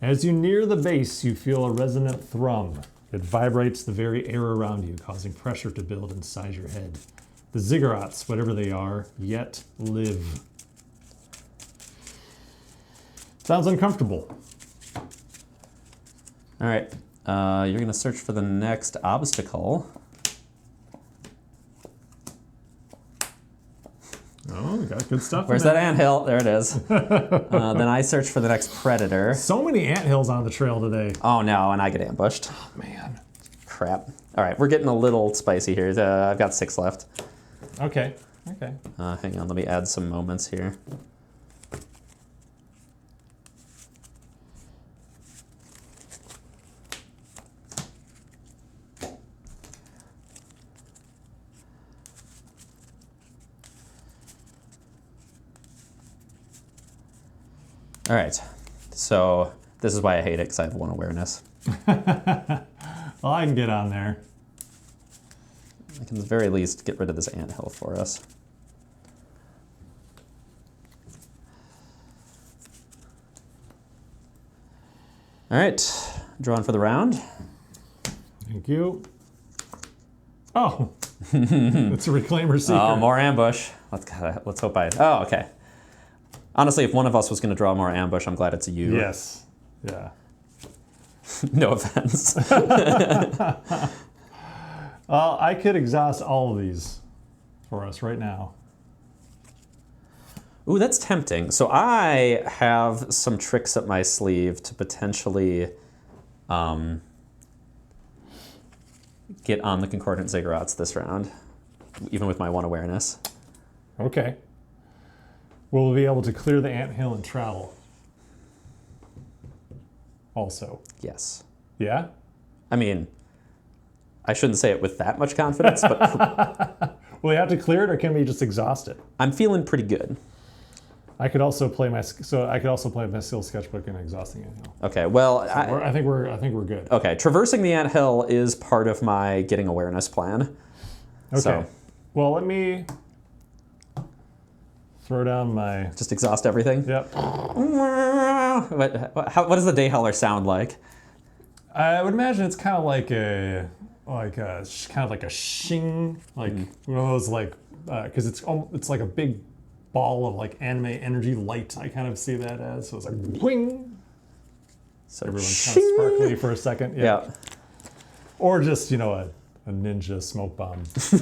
As you near the base, you feel a resonant thrum. It vibrates the very air around you, causing pressure to build inside your head. The Ziggurats, whatever they are, yet live. Sounds uncomfortable. All right, you're gonna search for the next obstacle. Oh, we got good stuff. Where's that anthill? There it is. Then I search for the next predator. So many anthills on the trail today. Oh no, and I get ambushed. Oh, man. Crap. All right, we're getting a little spicy here. I've got 6 left. Okay. Hang on, let me add some moments here. All right, so this is why I hate it, because I have 1 awareness. Well, I can get on there. I can at the very least get rid of this anthill for us. All right, drawn for the round. Thank you. Oh, it's a Reclaimer Seeker. Oh, more ambush. Let's hope Oh, okay. Honestly, if one of us was going to draw more ambush, I'm glad it's you. Yes. Yeah. No offense. I could exhaust all of these for us right now. Ooh, that's tempting. So I have some tricks up my sleeve to potentially get on the Concordant Ziggurats this round, even with my 1 awareness. Okay. We'll be able to clear the anthill and travel. Also. Yes. Yeah? I mean, I shouldn't say it with that much confidence, but Will we have to clear it, or can we just exhaust it? I'm feeling pretty good. I could also play my skill sketchbook and exhausting anthill. Okay, well, I think we're good. okay, traversing the anthill is part of my getting awareness plan. Okay. So Well, let me throw down my. just exhaust everything. Yep. What does the day howler sound like? I would imagine it's kind of like a shing, like one of those, like, because it's like a big ball of like anime energy light. I kind of see that as. So it's like wing. So Everyone's kind of sparkly for a second. yeah. Or just, a ninja smoke bomb. That's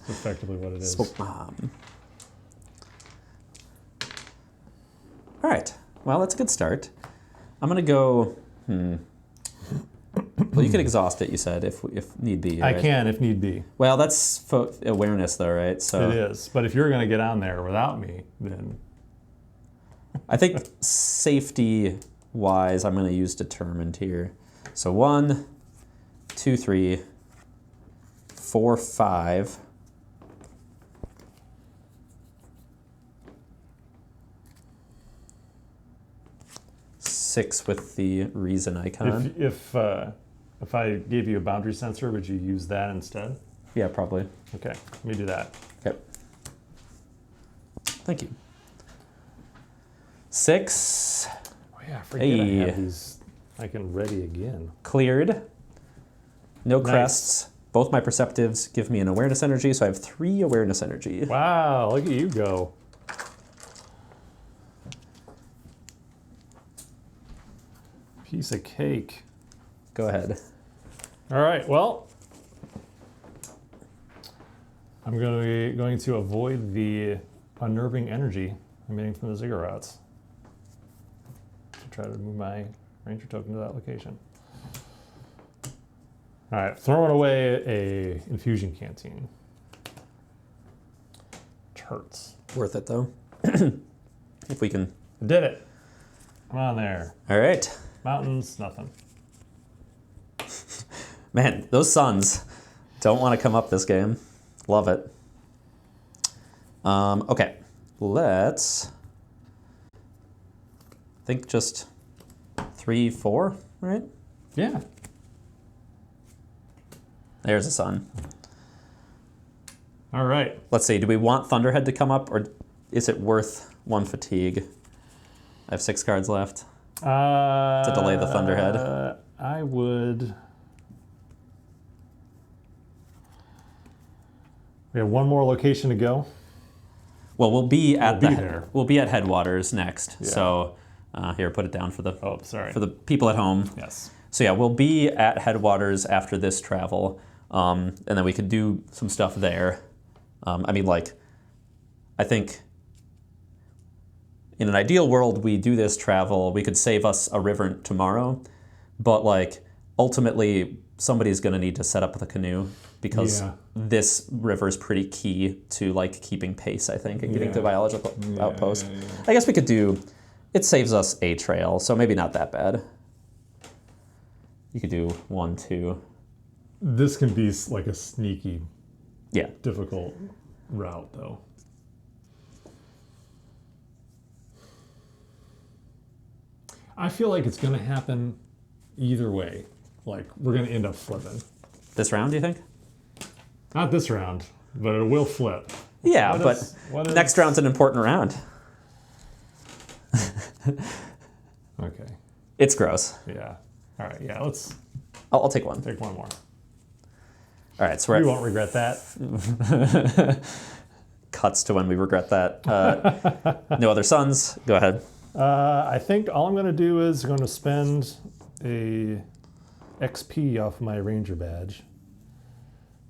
effectively what it is. Smoke bomb. All right. Well, that's a good start. I'm going to go... Well, you can exhaust it, you said, if need be. Right? I can, if need be. Well, that's awareness, though, right? So It is. But if you're going to get on there without me, then... I think safety-wise, I'm going to use determined here. So 1, 2, 3, 4, 5. Six with the reason icon. If I gave you a boundary sensor, would you use that instead? Yeah, probably. Okay, let me do that. Okay. Thank you. 6. Oh yeah, I forget I have these. I can ready again. Cleared. No Nice. crests. Both my perceptives give me an awareness energy, so I have 3 awareness energy. Wow, look at you go. Piece of cake. Go ahead. All right, well, I'm going to avoid the unnerving energy emitting from the ziggurats to try to move my ranger token to that location. All right, throwing away a infusion canteen. Which hurts. Worth it, though. If we can. I did it. Come on there. All right. Mountains, nothing. Man, those suns don't want to come up this game. Love it. Okay, let's think just 3, 4, right? Yeah. There's a sun. All right. Let's see, do we want Thunderhead to come up, or is it worth 1 fatigue? I have 6 cards left. To delay the Thunderhead. I would... We have one more location to go. Well, we'll be at there. We'll be at Headwaters next. Yeah. So here, put it down for the for the people at home. Yes. So yeah, we'll be at Headwaters after this travel, and then we could do some stuff there. I mean, like, I think in an ideal world, we do this travel. We could save us a river tomorrow, but like ultimately, somebody's going to need to set up the canoe because this river is pretty key to like keeping pace, I think, and getting to biological outpost. I guess we could do. It saves us a trail, so maybe not that bad. You could do 1, 2. This can be like a sneaky, Yeah. difficult route, though. I feel like it's going to happen either way. Like, we're going to end up flipping. This round, do you think? Not this round, but it will flip. Yeah, What but is- next round's an important round. Okay. It's gross. Yeah. All right. Yeah. Let's I'll take 1. take one more. All right, so We we're won't regret that. cuts to when we regret that. No other sons. Go ahead. I think all I'm going to do is going to spend a XP off my ranger badge,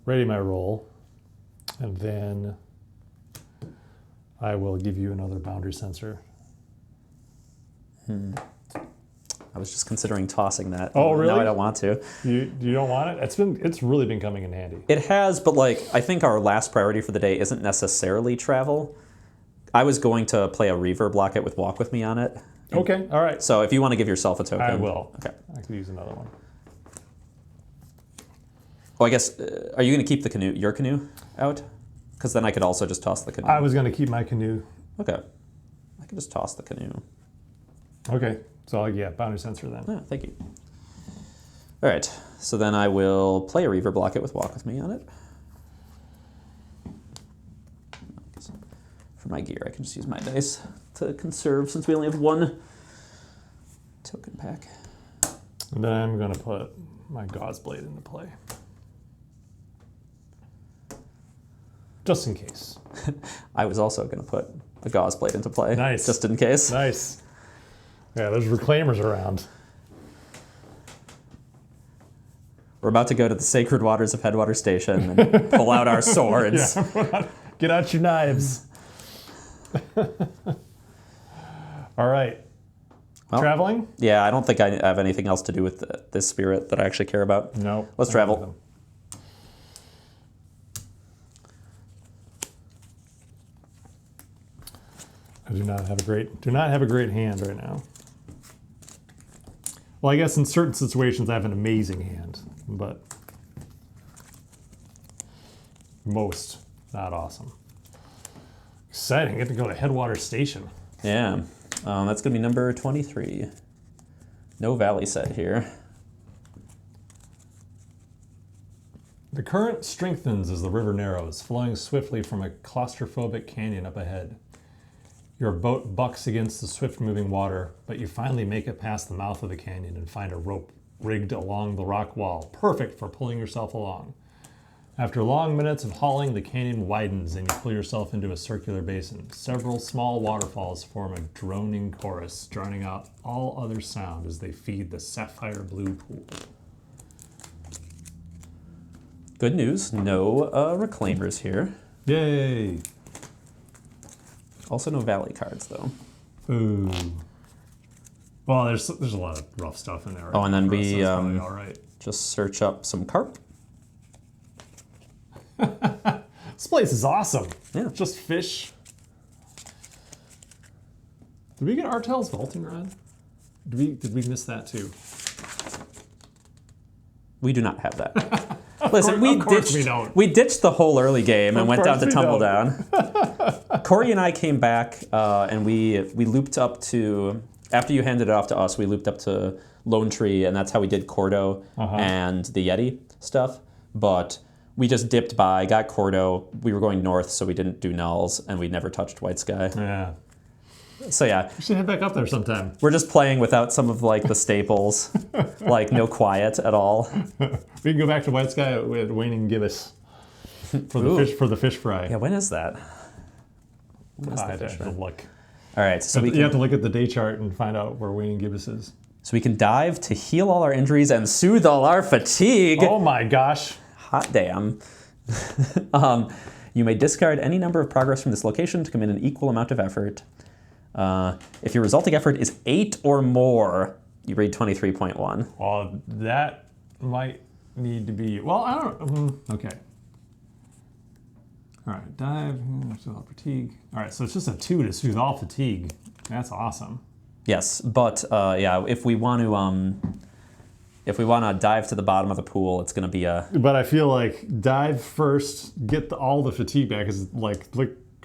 ready my roll, and then I will give you another boundary sensor. I was just considering tossing that. Oh, really? No, I don't want to. You don't want it? It's really been coming in handy. It has, but like I think our last priority for the day isn't necessarily travel. I was going to play a Reaver, block it with Walk With Me on it. Okay, all right. So if you want to give yourself a token. I will. Okay. I could use another one. Oh, I guess, are you going to keep the canoe, your canoe out? Because then I could also just toss the canoe. I was going to keep my canoe. Okay. I can just toss the canoe. Okay, so yeah, boundary sensor then. Oh, thank you. All right, so then I will play a Reaver, block it with Walk With Me on it. For my gear, I can just use my dice to conserve since we only have 1 token pack. And then I'm going to put my Gauze Blade into play. Just in case. I was also going to put a gauze plate into play. Nice. Just in case. Nice. Yeah, there's reclaimers around. We're about to go to the sacred waters of Headwater Station and pull out our swords. Yeah, get out your knives. All right. Well, Traveling? Yeah, I don't think I have anything else to do with this spirit that I actually care about. No. Let's travel. I do not have a great hand right now. Well, I guess in certain situations I have an amazing hand, but most not awesome. Exciting, get to go to Headwater Station. Yeah, that's going to be number 23. No valley set here. The current strengthens as the river narrows, flowing swiftly from a claustrophobic canyon up ahead. Your boat bucks against the swift-moving water, but you finally make it past the mouth of the canyon and find a rope rigged along the rock wall, perfect for pulling yourself along. After long minutes of hauling, the canyon widens and you pull yourself into a circular basin. Several small waterfalls form a droning chorus, drowning out all other sound as they feed the sapphire blue pool. Good news, no reclaimers here. Yay! Also no valley cards, though. Ooh. Well, there's a lot of rough stuff in there. Oh, and then so we it's probably all right. just search up some carp. This place is awesome. Yeah. Just fish. Did we get Artel's vaulting rod? Did we miss that too? We do not have that. Listen, we ditched the whole early game and went down to Tumbledown. Corey and I came back and we looped up to, after you handed it off to us, we looped up to Lone Tree, and that's how we did Cordo and the Yeti stuff. But we just dipped by, got Cordo. We were going north, so we didn't do Nulls, and we never touched White Sky. Yeah. So yeah. We should head back up there sometime. We're just playing without some of like the staples, like no quiet at all. We can go back to White Sky with Wayne and Gibbous for the fish fry. Yeah, when is that? I have to look. All right, so you have to look at the day chart and find out where Wayne and Gibbous is. So we can dive to heal all our injuries and soothe all our fatigue. Oh my gosh. Hot damn. You may discard any number of progress from this location to commit an equal amount of effort. If your resulting effort is 8 or more, you read 23.1. Well, that might need to be... Well, I don't... Okay. All right, dive, soothe all fatigue. All right, so it's just a 2 to soothe all fatigue. That's awesome. Yes, but yeah, if we want to dive to the bottom of the pool, it's going to be a... But I feel like dive first, get all the fatigue back, is like...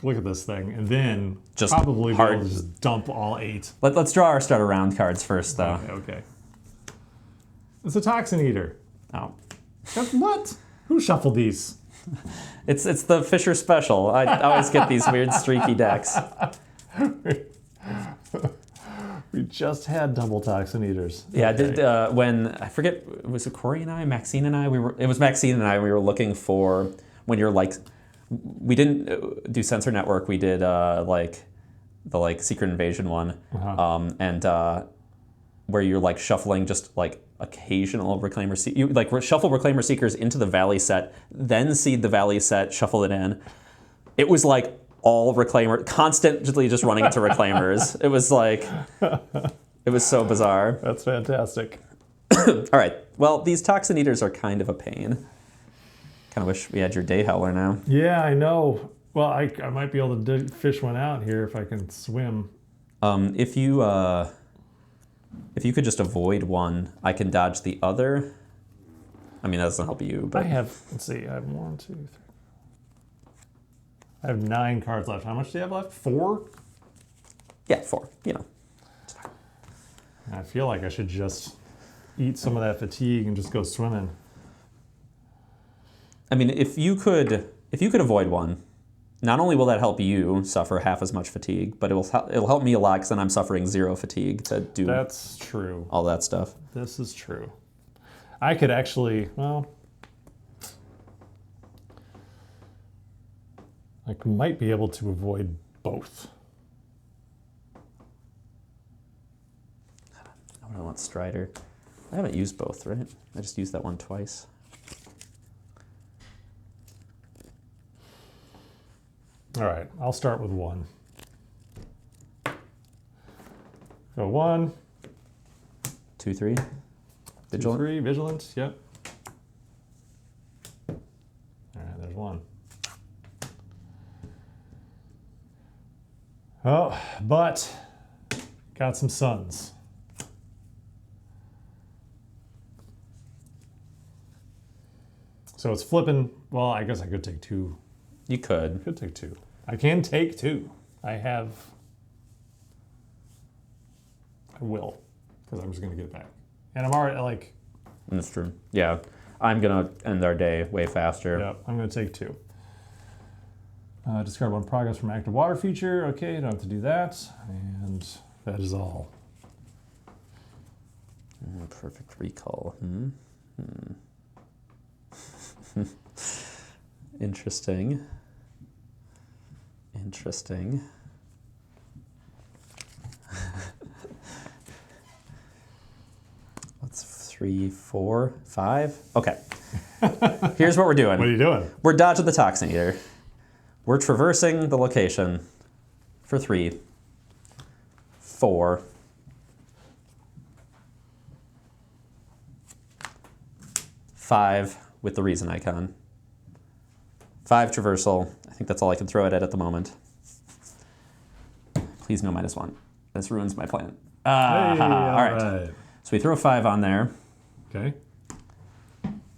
Look at this thing, and then just probably be able to just dump all 8. Let's draw our starter round cards first, though. Okay. It's a Toxin Eater. Oh. What? Who shuffled these? It's the Fisher Special. I always get these weird streaky decks. We just had double Toxin Eaters. Yeah, okay. When, I forget, was it Corey and I, Maxine and I? It was Maxine and I, we were looking for, when you're like, we didn't do Sensor Network. We did like the Secret Invasion one, and where you're like shuffling just like occasional Reclaimer. You like shuffle Reclaimer Seekers into the Valley set, then seed the Valley set, shuffle it in. It was like all Reclaimer, constantly just running into Reclaimers. It was like, it was so bizarre. That's fantastic. All right. Well, these Toxin Eaters are kind of a pain. Kind of wish we had your Day Howler now. Yeah, I know. Well, I might be able to fish one out here if I can swim. If you could just avoid one, I can dodge the other. I mean, that doesn't help you, but... I have 1, 2, 3. I have 9 cards left. How much do you have left? 4? Yeah, 4. You know. I feel like I should just eat some of that fatigue and just go swimming. I mean, if you could avoid one, not only will that help you suffer half as much fatigue, but it'll help me a lot because then I'm suffering 0 fatigue to do. That's true. All that stuff. This is true. I could actually, well, I might be able to avoid both. I don't want Strider. I haven't used both, right? I just used that one twice. All right, I'll start with 1. Go 1. 2, 3. Vigilant. 2, 3, vigilant, yep. All right, there's 1. Oh, but got some suns. So it's flipping. Well, I guess I could take 2. You could. I could take 2. I can take 2. I will, because I'm just going to get it back. And I'm already, like... That's true. Yeah. I'm going to end our day way faster. Yep, I'm going to take 2. Discard 1 progress from active water feature. Okay, don't have to do that. And that is all. Perfect recall. Interesting. Interesting. What's 3, 4, 5? Okay. Here's what we're doing. What are you doing? We're dodging the Toxin Eater. We're traversing the location for 3, 4, 5 with the reason icon. 5 traversal. I think that's all I can throw it at the moment. Please no -1. This ruins my plan. Hey, all right. So we throw a 5 on there. Okay.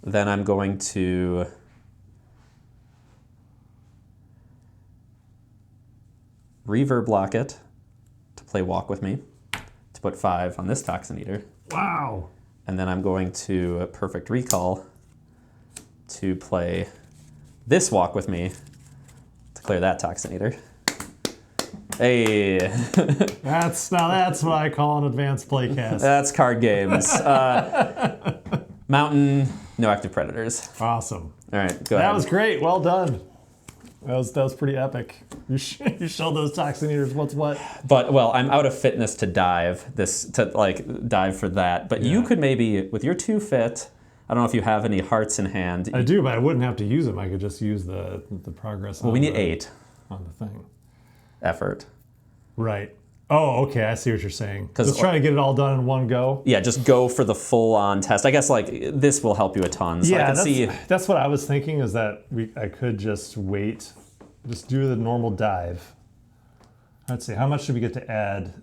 Then I'm going to reverb block it to play Walk With Me, to put 5 on this Toxin Eater. Wow. And then I'm going to Perfect Recall to play this Walk With Me to clear that Toxin Eater. Hey. That's what I call an advanced playcast. That's card games. Mountain, no active predators. Awesome. All right, go ahead. That was great. Well done. That was pretty epic. You showed those Toxin Eaters what's what. But, well, I'm out of fitness to dive for that. But you could maybe, with your 2 fit, I don't know if you have any hearts in hand. I do, but I wouldn't have to use them. I could just use the progress. Well, we need 8. On the thing. Effort. Right. Oh, okay. I see what you're saying. Just like, trying to get it all done in one go. Yeah, just go for the full-on test. I guess this will help you a ton. So Yeah, I can see. That's what I was thinking. Is that I could just wait, just do the normal dive. Let's see. How much should we get to add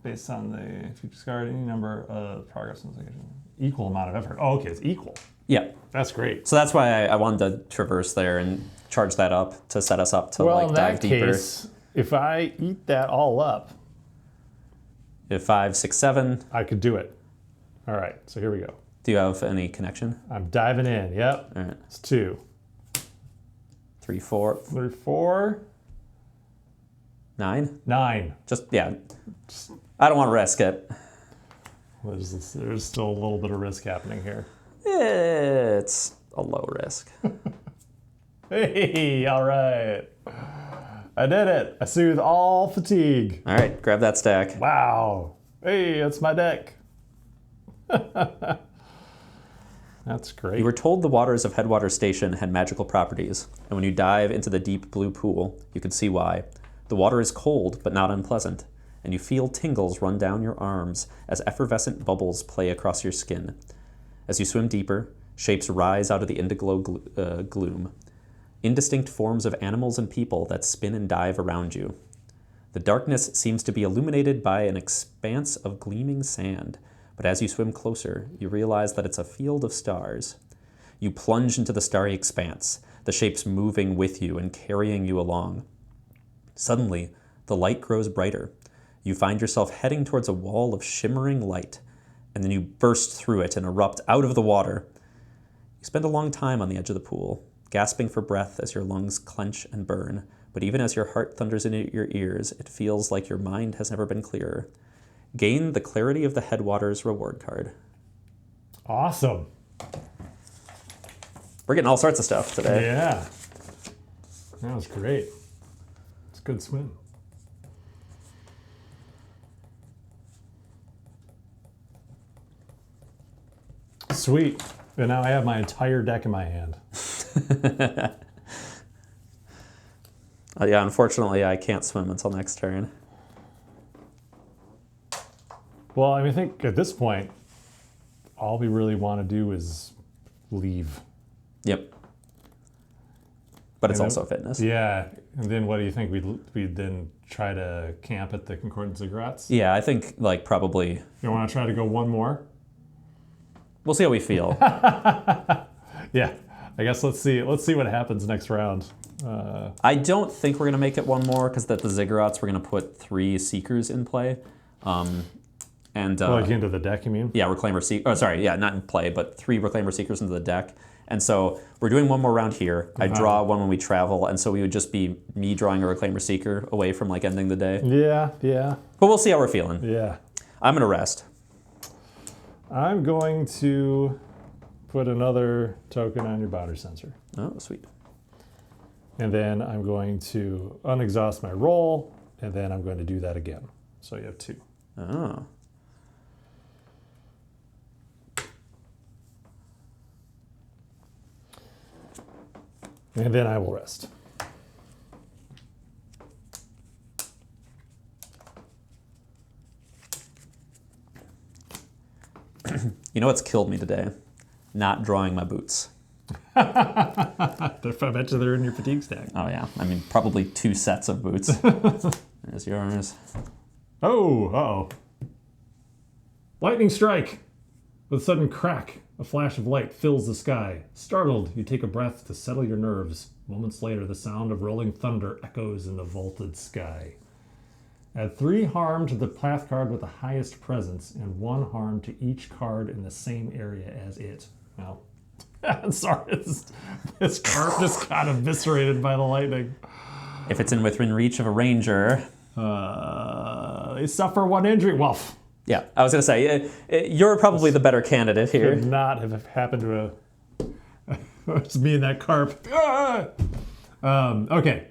based on if you discard any number of progress on the equal amount of effort? Oh, okay. It's equal. Yeah. That's great. So that's why I wanted to traverse there and charge that up to set us up to dive deeper. Case, if I eat that all up, if 5, 6, 7, I could do it. All right, so here we go. Do you have any connection? I'm diving in. Yep. All right. It's 2, 3, 4, 3, 4, 9. 9. Just I don't want to risk it. There's still a little bit of risk happening here. It's a low risk. Hey, all right. I did it. I soothe all fatigue. All right, grab that stack. Wow. Hey, that's my deck. That's great. You were told the waters of Headwater Station had magical properties, and when you dive into the deep blue pool, you can see why. The water is cold, but not unpleasant, and you feel tingles run down your arms as effervescent bubbles play across your skin. As you swim deeper, shapes rise out of the indigo gloom. Indistinct forms of animals and people that spin and dive around you. The darkness seems to be illuminated by an expanse of gleaming sand, but as you swim closer, you realize that it's a field of stars. You plunge into the starry expanse, the shapes moving with you and carrying you along. Suddenly, the light grows brighter. You find yourself heading towards a wall of shimmering light, and then you burst through it and erupt out of the water. You spend a long time on the edge of the pool, gasping for breath as your lungs clench and burn, but even as your heart thunders in your ears, it feels like your mind has never been clearer. Gain the Clarity of the Headwaters reward card. Awesome. We're getting all sorts of stuff today. Yeah. That was great. It's a good swim. Sweet. And now I have my entire deck in my hand. Yeah, unfortunately, I can't swim until next turn. Well, I mean, I think at this point, all we really want to do is leave. Yep. But it's And also fitness. Yeah. And then what do you think? We'd then try to camp at the Concordant Cigarettes? Yeah, I think like probably You want to try to go one more? we'll see how we feel. Yeah. I guess let's see what happens next round. I don't think we're gonna make it one more because at the Ziggurats we're gonna put 3 Seekers in play. Like into the deck, you mean? Yeah, Reclaimer Seeker. Oh, sorry, yeah, not in play, but 3 Reclaimer Seekers into the deck. And so we're doing one more round here. I draw one when we travel, and so we would just be me drawing a Reclaimer Seeker away from like ending the day. Yeah. But we'll see how we're feeling. Yeah. I'm gonna rest. I'm going to put another token on your boundary sensor. Oh, sweet. And then I'm going to unexhaust my roll, and then I'm going to do that again. So you have 2. Oh. And then I will rest. You know what's killed me today? Not drawing my boots. I bet you they're in your fatigue stack. Oh yeah, I mean probably 2 sets of boots. There's yours. Oh, uh-oh. Lightning strike! With a sudden crack, a flash of light fills the sky. Startled, you take a breath to settle your nerves. Moments later, the sound of rolling thunder echoes in the vaulted sky. Add 3 harm to the path card with the highest presence, and 1 harm to each card in the same area as it. Well, I'm sorry, this card just got eviscerated by the lightning. If it's within reach of a ranger. They suffer 1 injury. Well, Yeah, I was gonna say you're probably the better candidate here. could not have happened to it's me and that carp. Okay,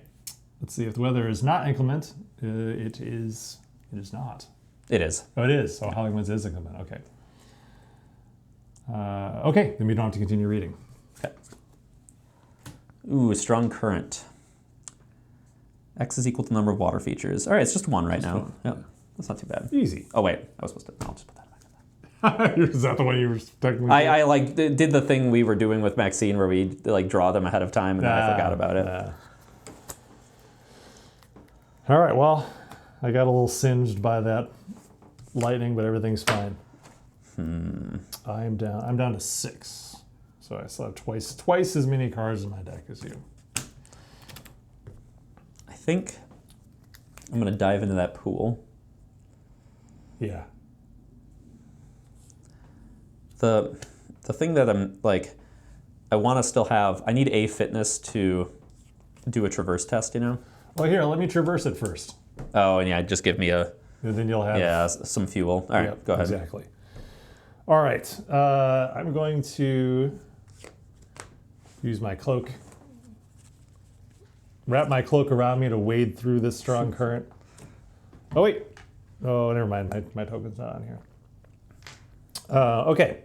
let's see if the weather is not inclement. It is not. It is. Oh, it is. So Hollywoods is inclement. Okay. Okay, then we don't have to continue reading. Okay. Ooh, strong current. X is equal to the number of water features. All right, it's just 1 right now. one, Yep. That's not too bad. Easy. Oh wait, I was supposed to. I'll just put that back. Is that the one you were technically? I like did the thing we were doing with Maxine where we like draw them ahead of time and then I forgot about it. All right. Well, I got a little singed by that lightning, but everything's fine. I'm down to 6, so I still have twice as many cards in my deck as you. I think I'm gonna dive into that pool. Yeah. The thing that I'm like, I want to still have. I need a fitness to do a traverse test. You know. Well, here, let me traverse it first, Oh, and yeah, just give me a and then you'll have some fuel. All right, Yep, go ahead. Exactly. All right. I'm going to use my cloak. Wrap my cloak around me to wade through this strong current. Oh, wait. Oh, never mind. My token's not on here. Okay.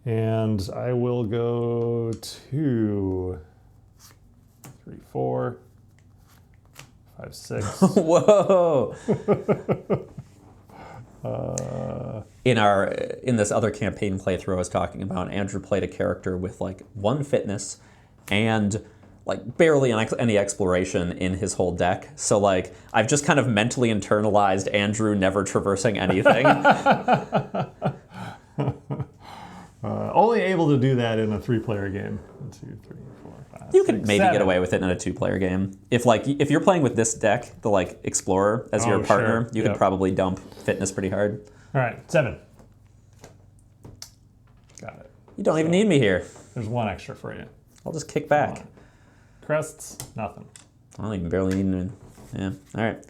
And I will go 2, 3, 4, 5, 6. Whoa. In this other campaign playthrough I was talking about, Andrew played a character with like 1 fitness and like barely any exploration in his whole deck. So like I've just kind of mentally internalized Andrew never traversing anything. Only able to do that in a 3-player game. 1, 2, 3, 4, 5. You could 6, maybe 7. get away with it in a 2-player game. If you're playing with this deck, the like Explorer as your partner, sure. you could probably dump fitness pretty hard. All right, 7. Got it. You don't even need me here. There's 1 extra for you. I'll just kick back. Crests, nothing. I don't even barely need to. Yeah. All right.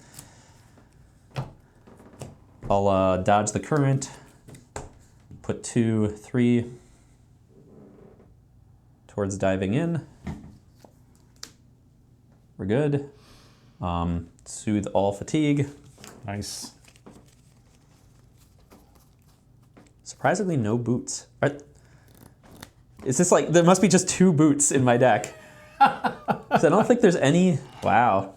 I'll dodge the current. Put 2, 3 towards diving in. We're good. Soothe all fatigue. Nice. Surprisingly, no boots. Is this like, there must be just 2 boots in my deck. 'Cause I don't think there's any, wow.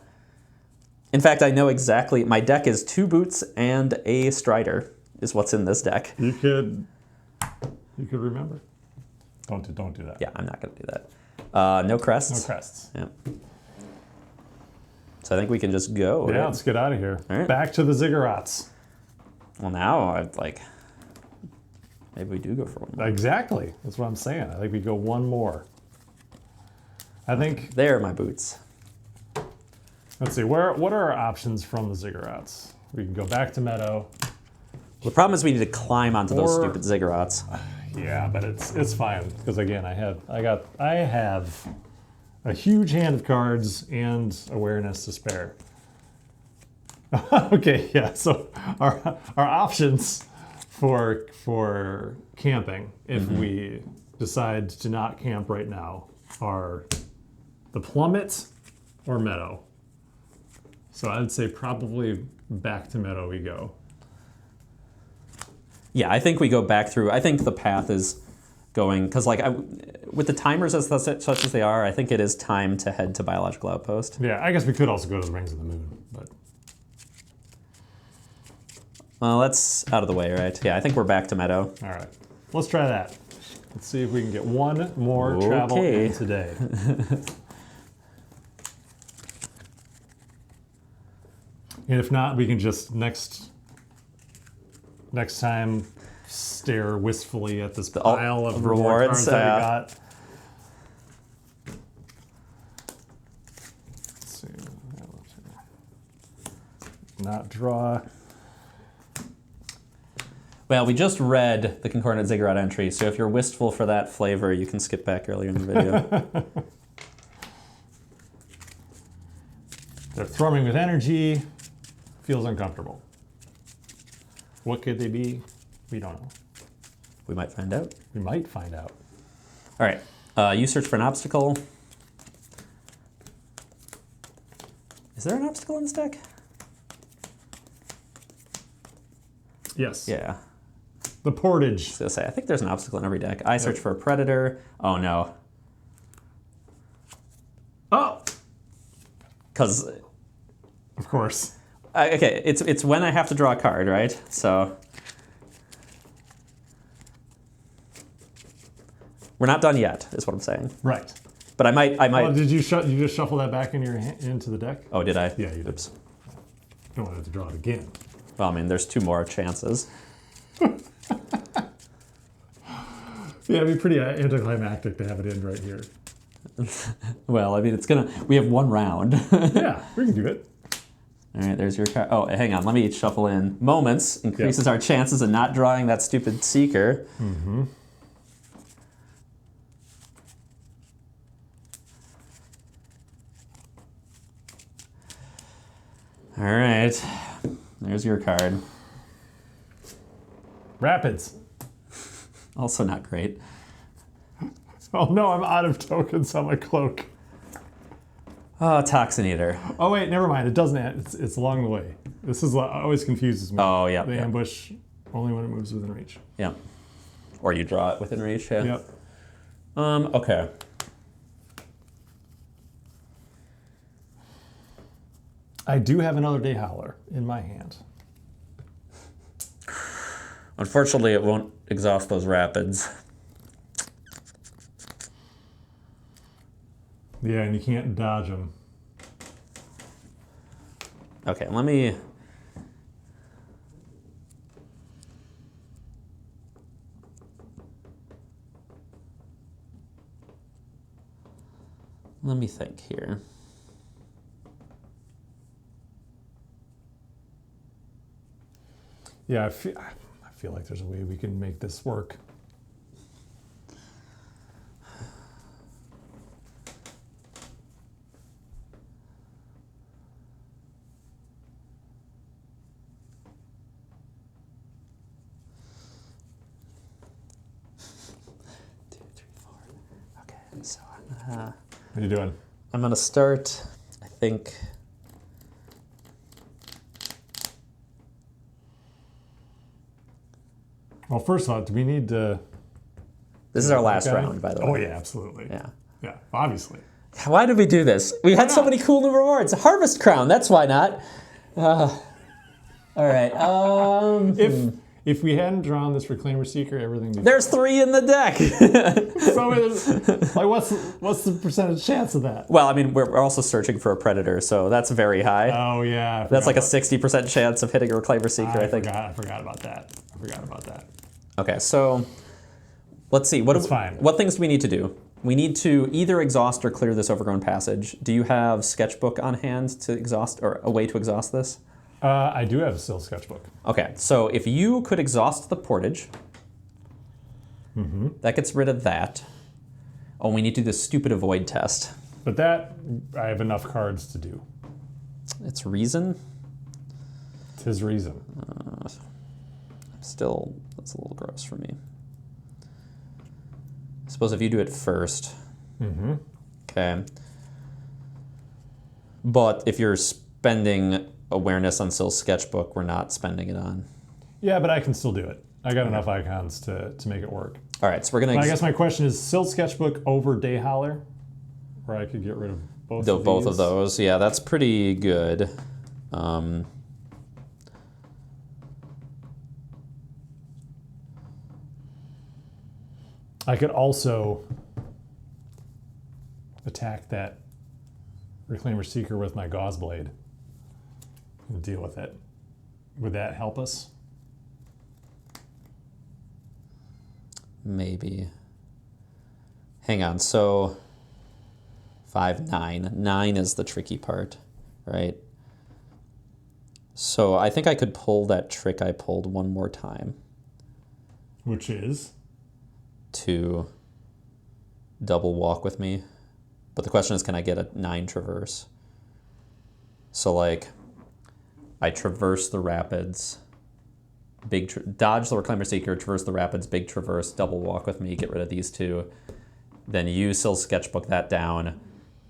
In fact, I know exactly, my deck is 2 boots and a Strider is what's in this deck. You could remember. Don't do that. Yeah, I'm not gonna do that. No crests? No crests. Yeah. So I think we can just go. Yeah, right? let's get out of here. All right. Back to the ziggurats. Well, now I'd like, maybe we do go for one more. Exactly. That's what I'm saying. I think we go one more. I think, There are my boots. let's see, what are our options from the ziggurats? We can go back to Meadow. The problem is we need to climb onto those Or- stupid ziggurats. Yeah, but it's fine because again, I have a huge hand of cards and awareness to spare. Okay, yeah. So our options for camping, if we decide to not camp right now, are the Plummet or Meadow. So I would say probably back to Meadow we go. Yeah, I think we go back through. I think the path is going, because like with the timers as such as they are, I think it is time to head to Biological Outpost. Yeah, I guess we could also go to the Rings of the Moon, but Well, that's out of the way, right? Yeah, I think we're back to Meadow. all right. Let's try that. Let's see if we can get one more travel Okay. in today. And if not, we can just next time stare wistfully at this pile of reward cards that we got. Let's see. Not draw. Well, we just read the Concordant Ziggurat entry, so if you're wistful for that flavor, you can skip back earlier in the video. They're thrumming with energy. Feels uncomfortable. What could they be? We don't know. We might find out. We might find out. All right, you search for an obstacle. Is there an obstacle in this deck? Yes. Yeah. The portage. I was gonna say, I think there's an obstacle in every deck. I search for a predator. Oh no. Oh! Because, Of course. okay, it's when I have to draw a card, right? So. We're not done yet, is what I'm saying. Right. But I might. Oh, did you just shuffle that back in into the deck? Oh, did I? Yeah, you did. Oops. Don't want to have to draw it again. Well, I mean, there's 2 more chances. Yeah, it'd be pretty anticlimactic to have it in right here. Well, I mean, we have 1 round. Yeah, we can do it. All right, there's your card. Oh, hang on. Let me shuffle in Moments. Increases our chances of not drawing that stupid Seeker. Mm-hmm. All right. There's your card. Rapids. Also not great. Oh no, I'm out of tokens on my cloak. Oh, Toxin Eater. Oh wait, never mind. It doesn't. It's along the way. This is always confuses me. Oh, yeah. The Yeah. ambush only when it moves within reach. Yeah. Or you draw it within reach. Yeah. Yep. Okay. I do have another Day Howler in my hand. Unfortunately, it won't exhaust those rapids. Yeah, and you can't dodge them. Okay, let me think here. Yeah, I feel like there's a way we can make this work. Okay, so What are you doing? I'm gonna start. I think... Well, first of all, do we need to... This is our last round, by the way. Oh, yeah, absolutely. Yeah. Yeah, obviously. Why did we do this? We had so many cool new rewards. Harvest Crown, that's why not. All right. If we hadn't drawn this Reclaimer Seeker, everything would be... There's 3 in the deck. So, like, what's the percentage chance of that? Well, I mean, we're also searching for a Predator, so that's very high. Oh, yeah. That's like a 60% chance of hitting a Reclaimer Seeker, I think. I forgot about that. Okay, so let's see. What things do we need to do? We need to either exhaust or clear this Overgrown Passage. Do you have Sketchbook on hand to exhaust, or a way to exhaust this? I do have a still Sketchbook. Okay, so if you could exhaust the Portage, that gets rid of that. Oh, we need to do this stupid Avoid test. But that, I have enough cards to do. It's Reason? Tis Reason. Still, that's a little gross for me. I suppose if you do it first. Okay. But if you're spending awareness on Sill's Sketchbook, we're not spending it on. Yeah, but I can still do it. I got enough icons to make it work. All right, so we're going to... I guess my question is Sill's Sketchbook over Day Howler? Where I could get rid of both of these? Both of those. Yeah, that's pretty good. I could also attack that Reclaimer Seeker with my Gauze Blade and deal with it. Would that help us? Maybe. Hang on, so 5, 9. 9 is the tricky part, right? So I think I could pull that trick I pulled one more time. Which is? To double walk with me. But the question is, can I get a 9 traverse? So like, I traverse the rapids, dodge the Reclaimer Seeker, traverse the rapids, big traverse, double walk with me, get rid of these 2. Then you Sill's Sketchbook that down,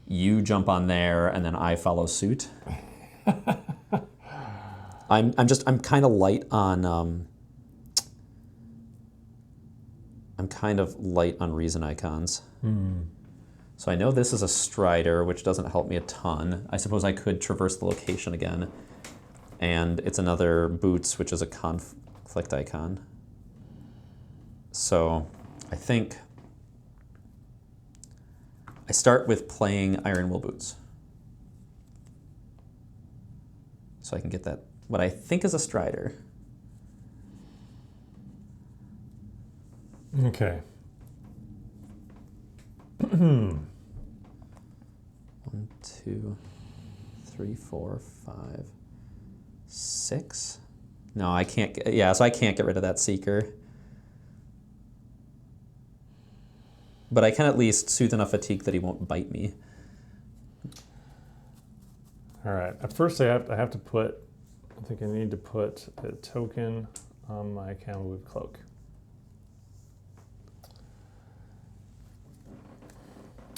you jump on there, and then I follow suit. I'm kind of light on I'm kind of light on reason icons. So I know this is a Strider, which doesn't help me a ton. I suppose I could traverse the location again. And it's another Boots, which is a conflict icon. So I think I start with playing Iron Will Boots. So I can get that, what I think is a Strider. Okay. 1, 2, 3, 4, 5, 6. No, I can't. Yeah, so I can't get rid of that Seeker. But I can at least soothe enough fatigue that he won't bite me. All right. At first, I have to put. I think I need to put a token on my Camelwood Cloak.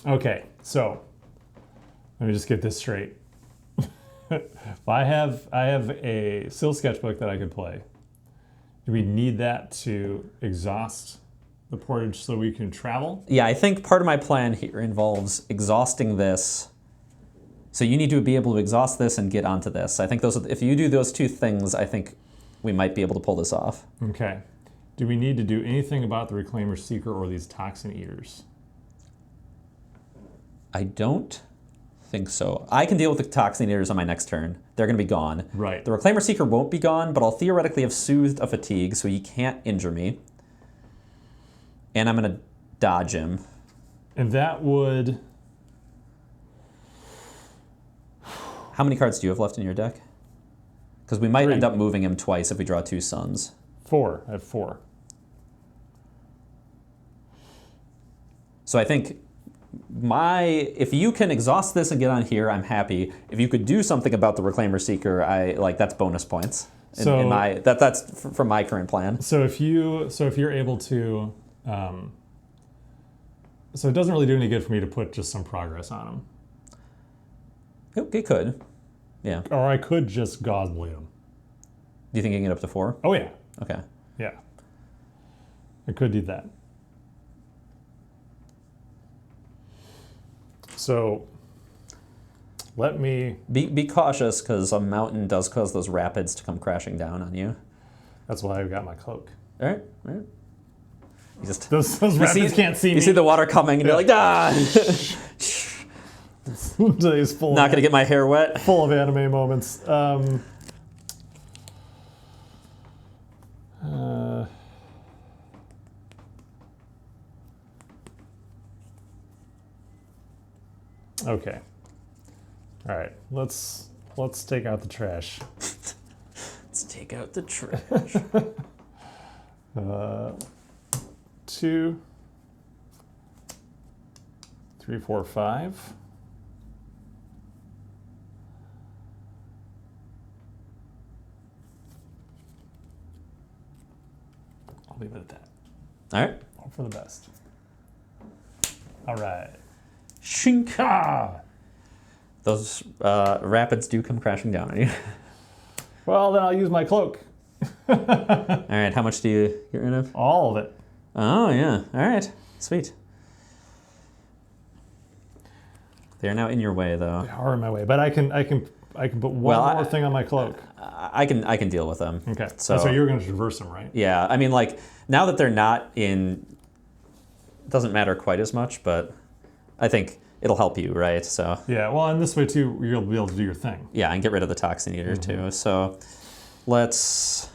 Okay, so let me just get this straight. I have a Sill Sketchbook that I could play. Do we need that to exhaust the Portage so we can travel? Yeah, I think part of my plan here involves exhausting this. So you need to be able to exhaust this and get onto this. I think if you do those 2 things, I think we might be able to pull this off. Okay. Do we need to do anything about the Reclaimer Seeker or these Toxin Eaters? I don't think so. I can deal with the Toxin Eaters on my next turn. They're going to be gone. Right. The Reclaimer Seeker won't be gone, but I'll theoretically have soothed a fatigue, so he can't injure me. And I'm going to dodge him. And that would... How many cards do you have left in your deck? Because we might end up moving him twice if we draw 2 suns. 4. I have 4. So I think if you can exhaust this and get on here, I'm happy. If you could do something about the Reclaimer Seeker, that's bonus points. That's from my current plan. So if you're able to, so it doesn't really do any good for me to put just some progress on them. It could. Yeah. Do Or I could just gauze blade him. you think you can get up to 4? Oh, yeah. Okay. Yeah. I could do that. So let me... Be cautious, because a mountain does cause those rapids to come crashing down on you. That's why I've got my cloak. All right. You just Those rapids can't see me. You see the water coming, and you're like, ah! Today's full. Not gonna get my hair wet. Full of anime moments. Okay. All right. Let's take out the trash. Let's take out the trash. 2, 3, 4, 5. I'll leave it at that. All right. Hope for the best. All right. Shink. Ah! Those rapids do come crashing down on you. Well, then I'll use my cloak. All right. How much do you get rid of? All of it. Oh yeah. All right. Sweet. They are now in your way, though. They are in my way, but I can put one more thing on my cloak. I can deal with them. Okay. So So you're going to traverse them, right? yeah. I mean, like now that they're not in, it doesn't matter quite as much, but I think it'll help you, right? So Yeah. Well, and this way too, you'll be able to do your thing. yeah, and get rid of the toxin eater too. So let's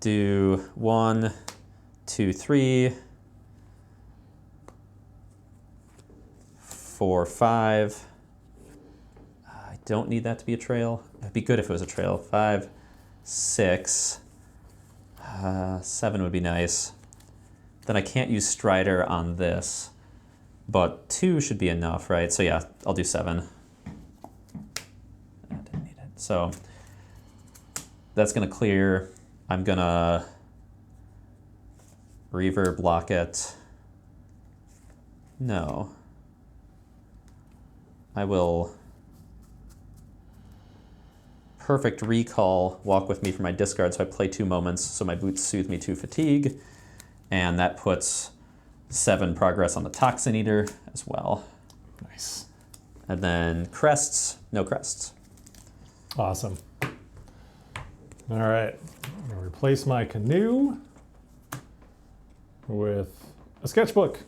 do 1, 2, 3, 4, 5. I don't need that to be a trail. It'd be good if it was a trail. 5, 6, 7 would be nice. Then I can't use Strider on this, but 2 should be enough, right? So yeah, I'll do 7. I didn't need it. So that's gonna clear. I'm gonna reverb block it. No. I will perfect recall, walk with me for my discard, so I play 2 moments, so my boots soothe me 2 fatigue, and that puts 7 progress on the Toxin Eater as well. Nice. And then crests, no crests. Awesome. All right. I'm going to replace my canoe with a sketchbook.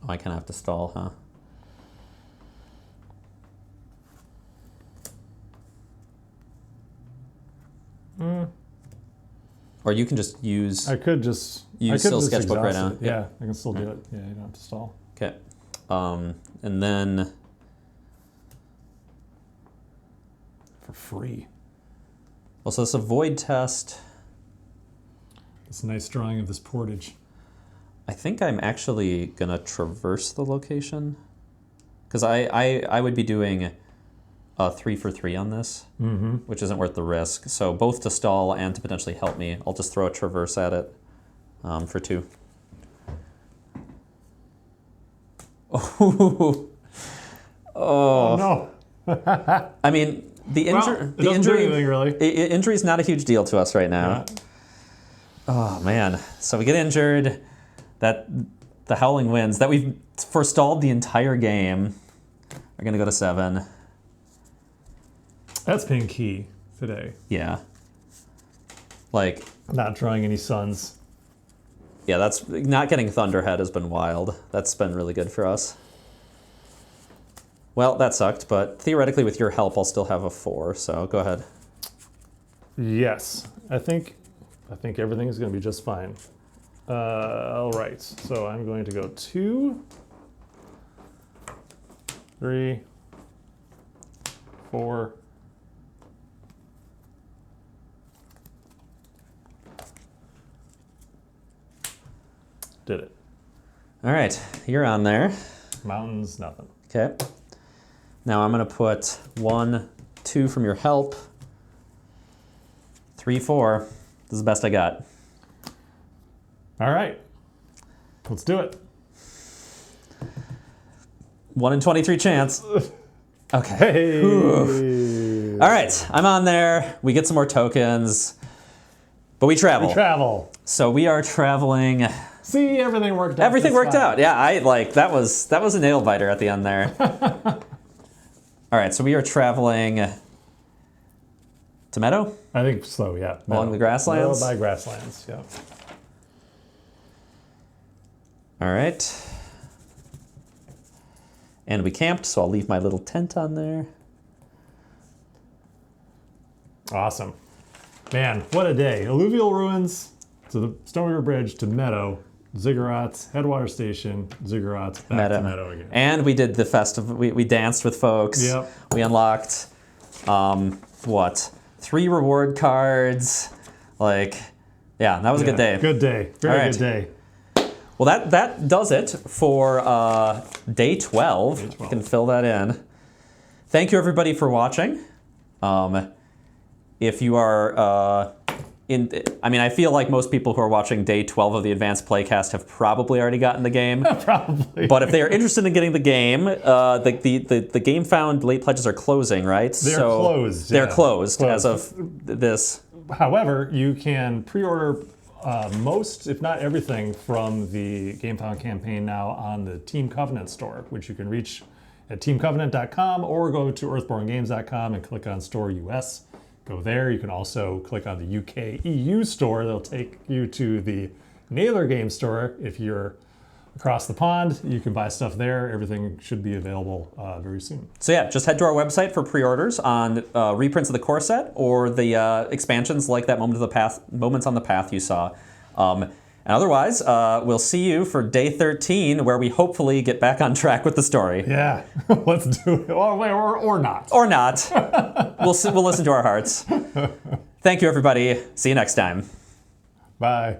Oh, I kind of have to stall, huh? Or you can just use... I could just use still sketchbook right exhaust now. it. Yeah, I can still do it. Yeah, you don't have to stall. Okay. And then... For free. Well, so it's a void test. It's a nice drawing of this portage. I think I'm actually going to traverse the location. Because I would be doing a 3 for 3 on this, which isn't worth the risk. So both to stall and to potentially help me, I'll just throw a traverse at it for 2. Oh, Oh no! I mean, the It doesn't do anything, really. Injury is not a huge deal to us right now. Yeah. Oh man, so we get injured. That the howling winds that we've forestalled the entire game are gonna go to 7. That's been key today. Yeah. Like, Not drawing any suns. yeah, that's not getting Thunderhead has been wild. That's been really good for us. Well, that sucked, but theoretically with your help I'll still have a 4, so go ahead. Yes, I think everything is going to be just fine. All right, so I'm going to go 2, 3, 4. Did it. All right, you're on there. Mountains, nothing. Okay. Now I'm gonna put 1, 2 from your help 3, 4. This is the best I got. All right. Let's do it. 1 in 23 chance. Okay. Hey. All right, I'm on there. We get some more tokens, but we travel. Travel. So we are traveling. See, everything worked out. Everything worked out. Yeah, that was a nail biter at the end there. All right, so we are traveling to Meadow? I think so, yeah. Along the grasslands? By grasslands, yeah. All right. And we camped, so I'll leave my little tent on there. Awesome. Man, what a day. Alluvial ruins to the Stone River Bridge to Meadow, Ziggurats, Headwater Station, Ziggurats, back to Meadow again. And we did the festival. We danced with folks. Yep. We unlocked, 3 reward cards. Like, yeah, that was a good day. Good day. Very good day. Well, that does it for day 12. Day 12. You can fill that in. Thank you, everybody, for watching. If you are I feel like most people who are watching day 12 of the Advanced Playcast have probably already gotten the game. Probably. But if they are interested in getting the game, the game found late pledges are closing, right? They're closed. They're closed as of this. However, you can pre-order most, if not everything, from the GameFound campaign now on the Team Covenant store, which you can reach at teamcovenant.com or go to earthbornegames.com and click on Store US. Go there. You can also click on the UK EU store. That'll take you to the Naylor Game Store. If you're across the pond, you can buy stuff there. Everything should be available very soon. So yeah, just head to our website for pre-orders on reprints of the core set or the expansions like that Moments on the Path you saw. And otherwise, we'll see you for day 13, where we hopefully get back on track with the story. Yeah, let's do it. Or not. Or not. We'll listen to our hearts. Thank you, everybody. See you next time. Bye.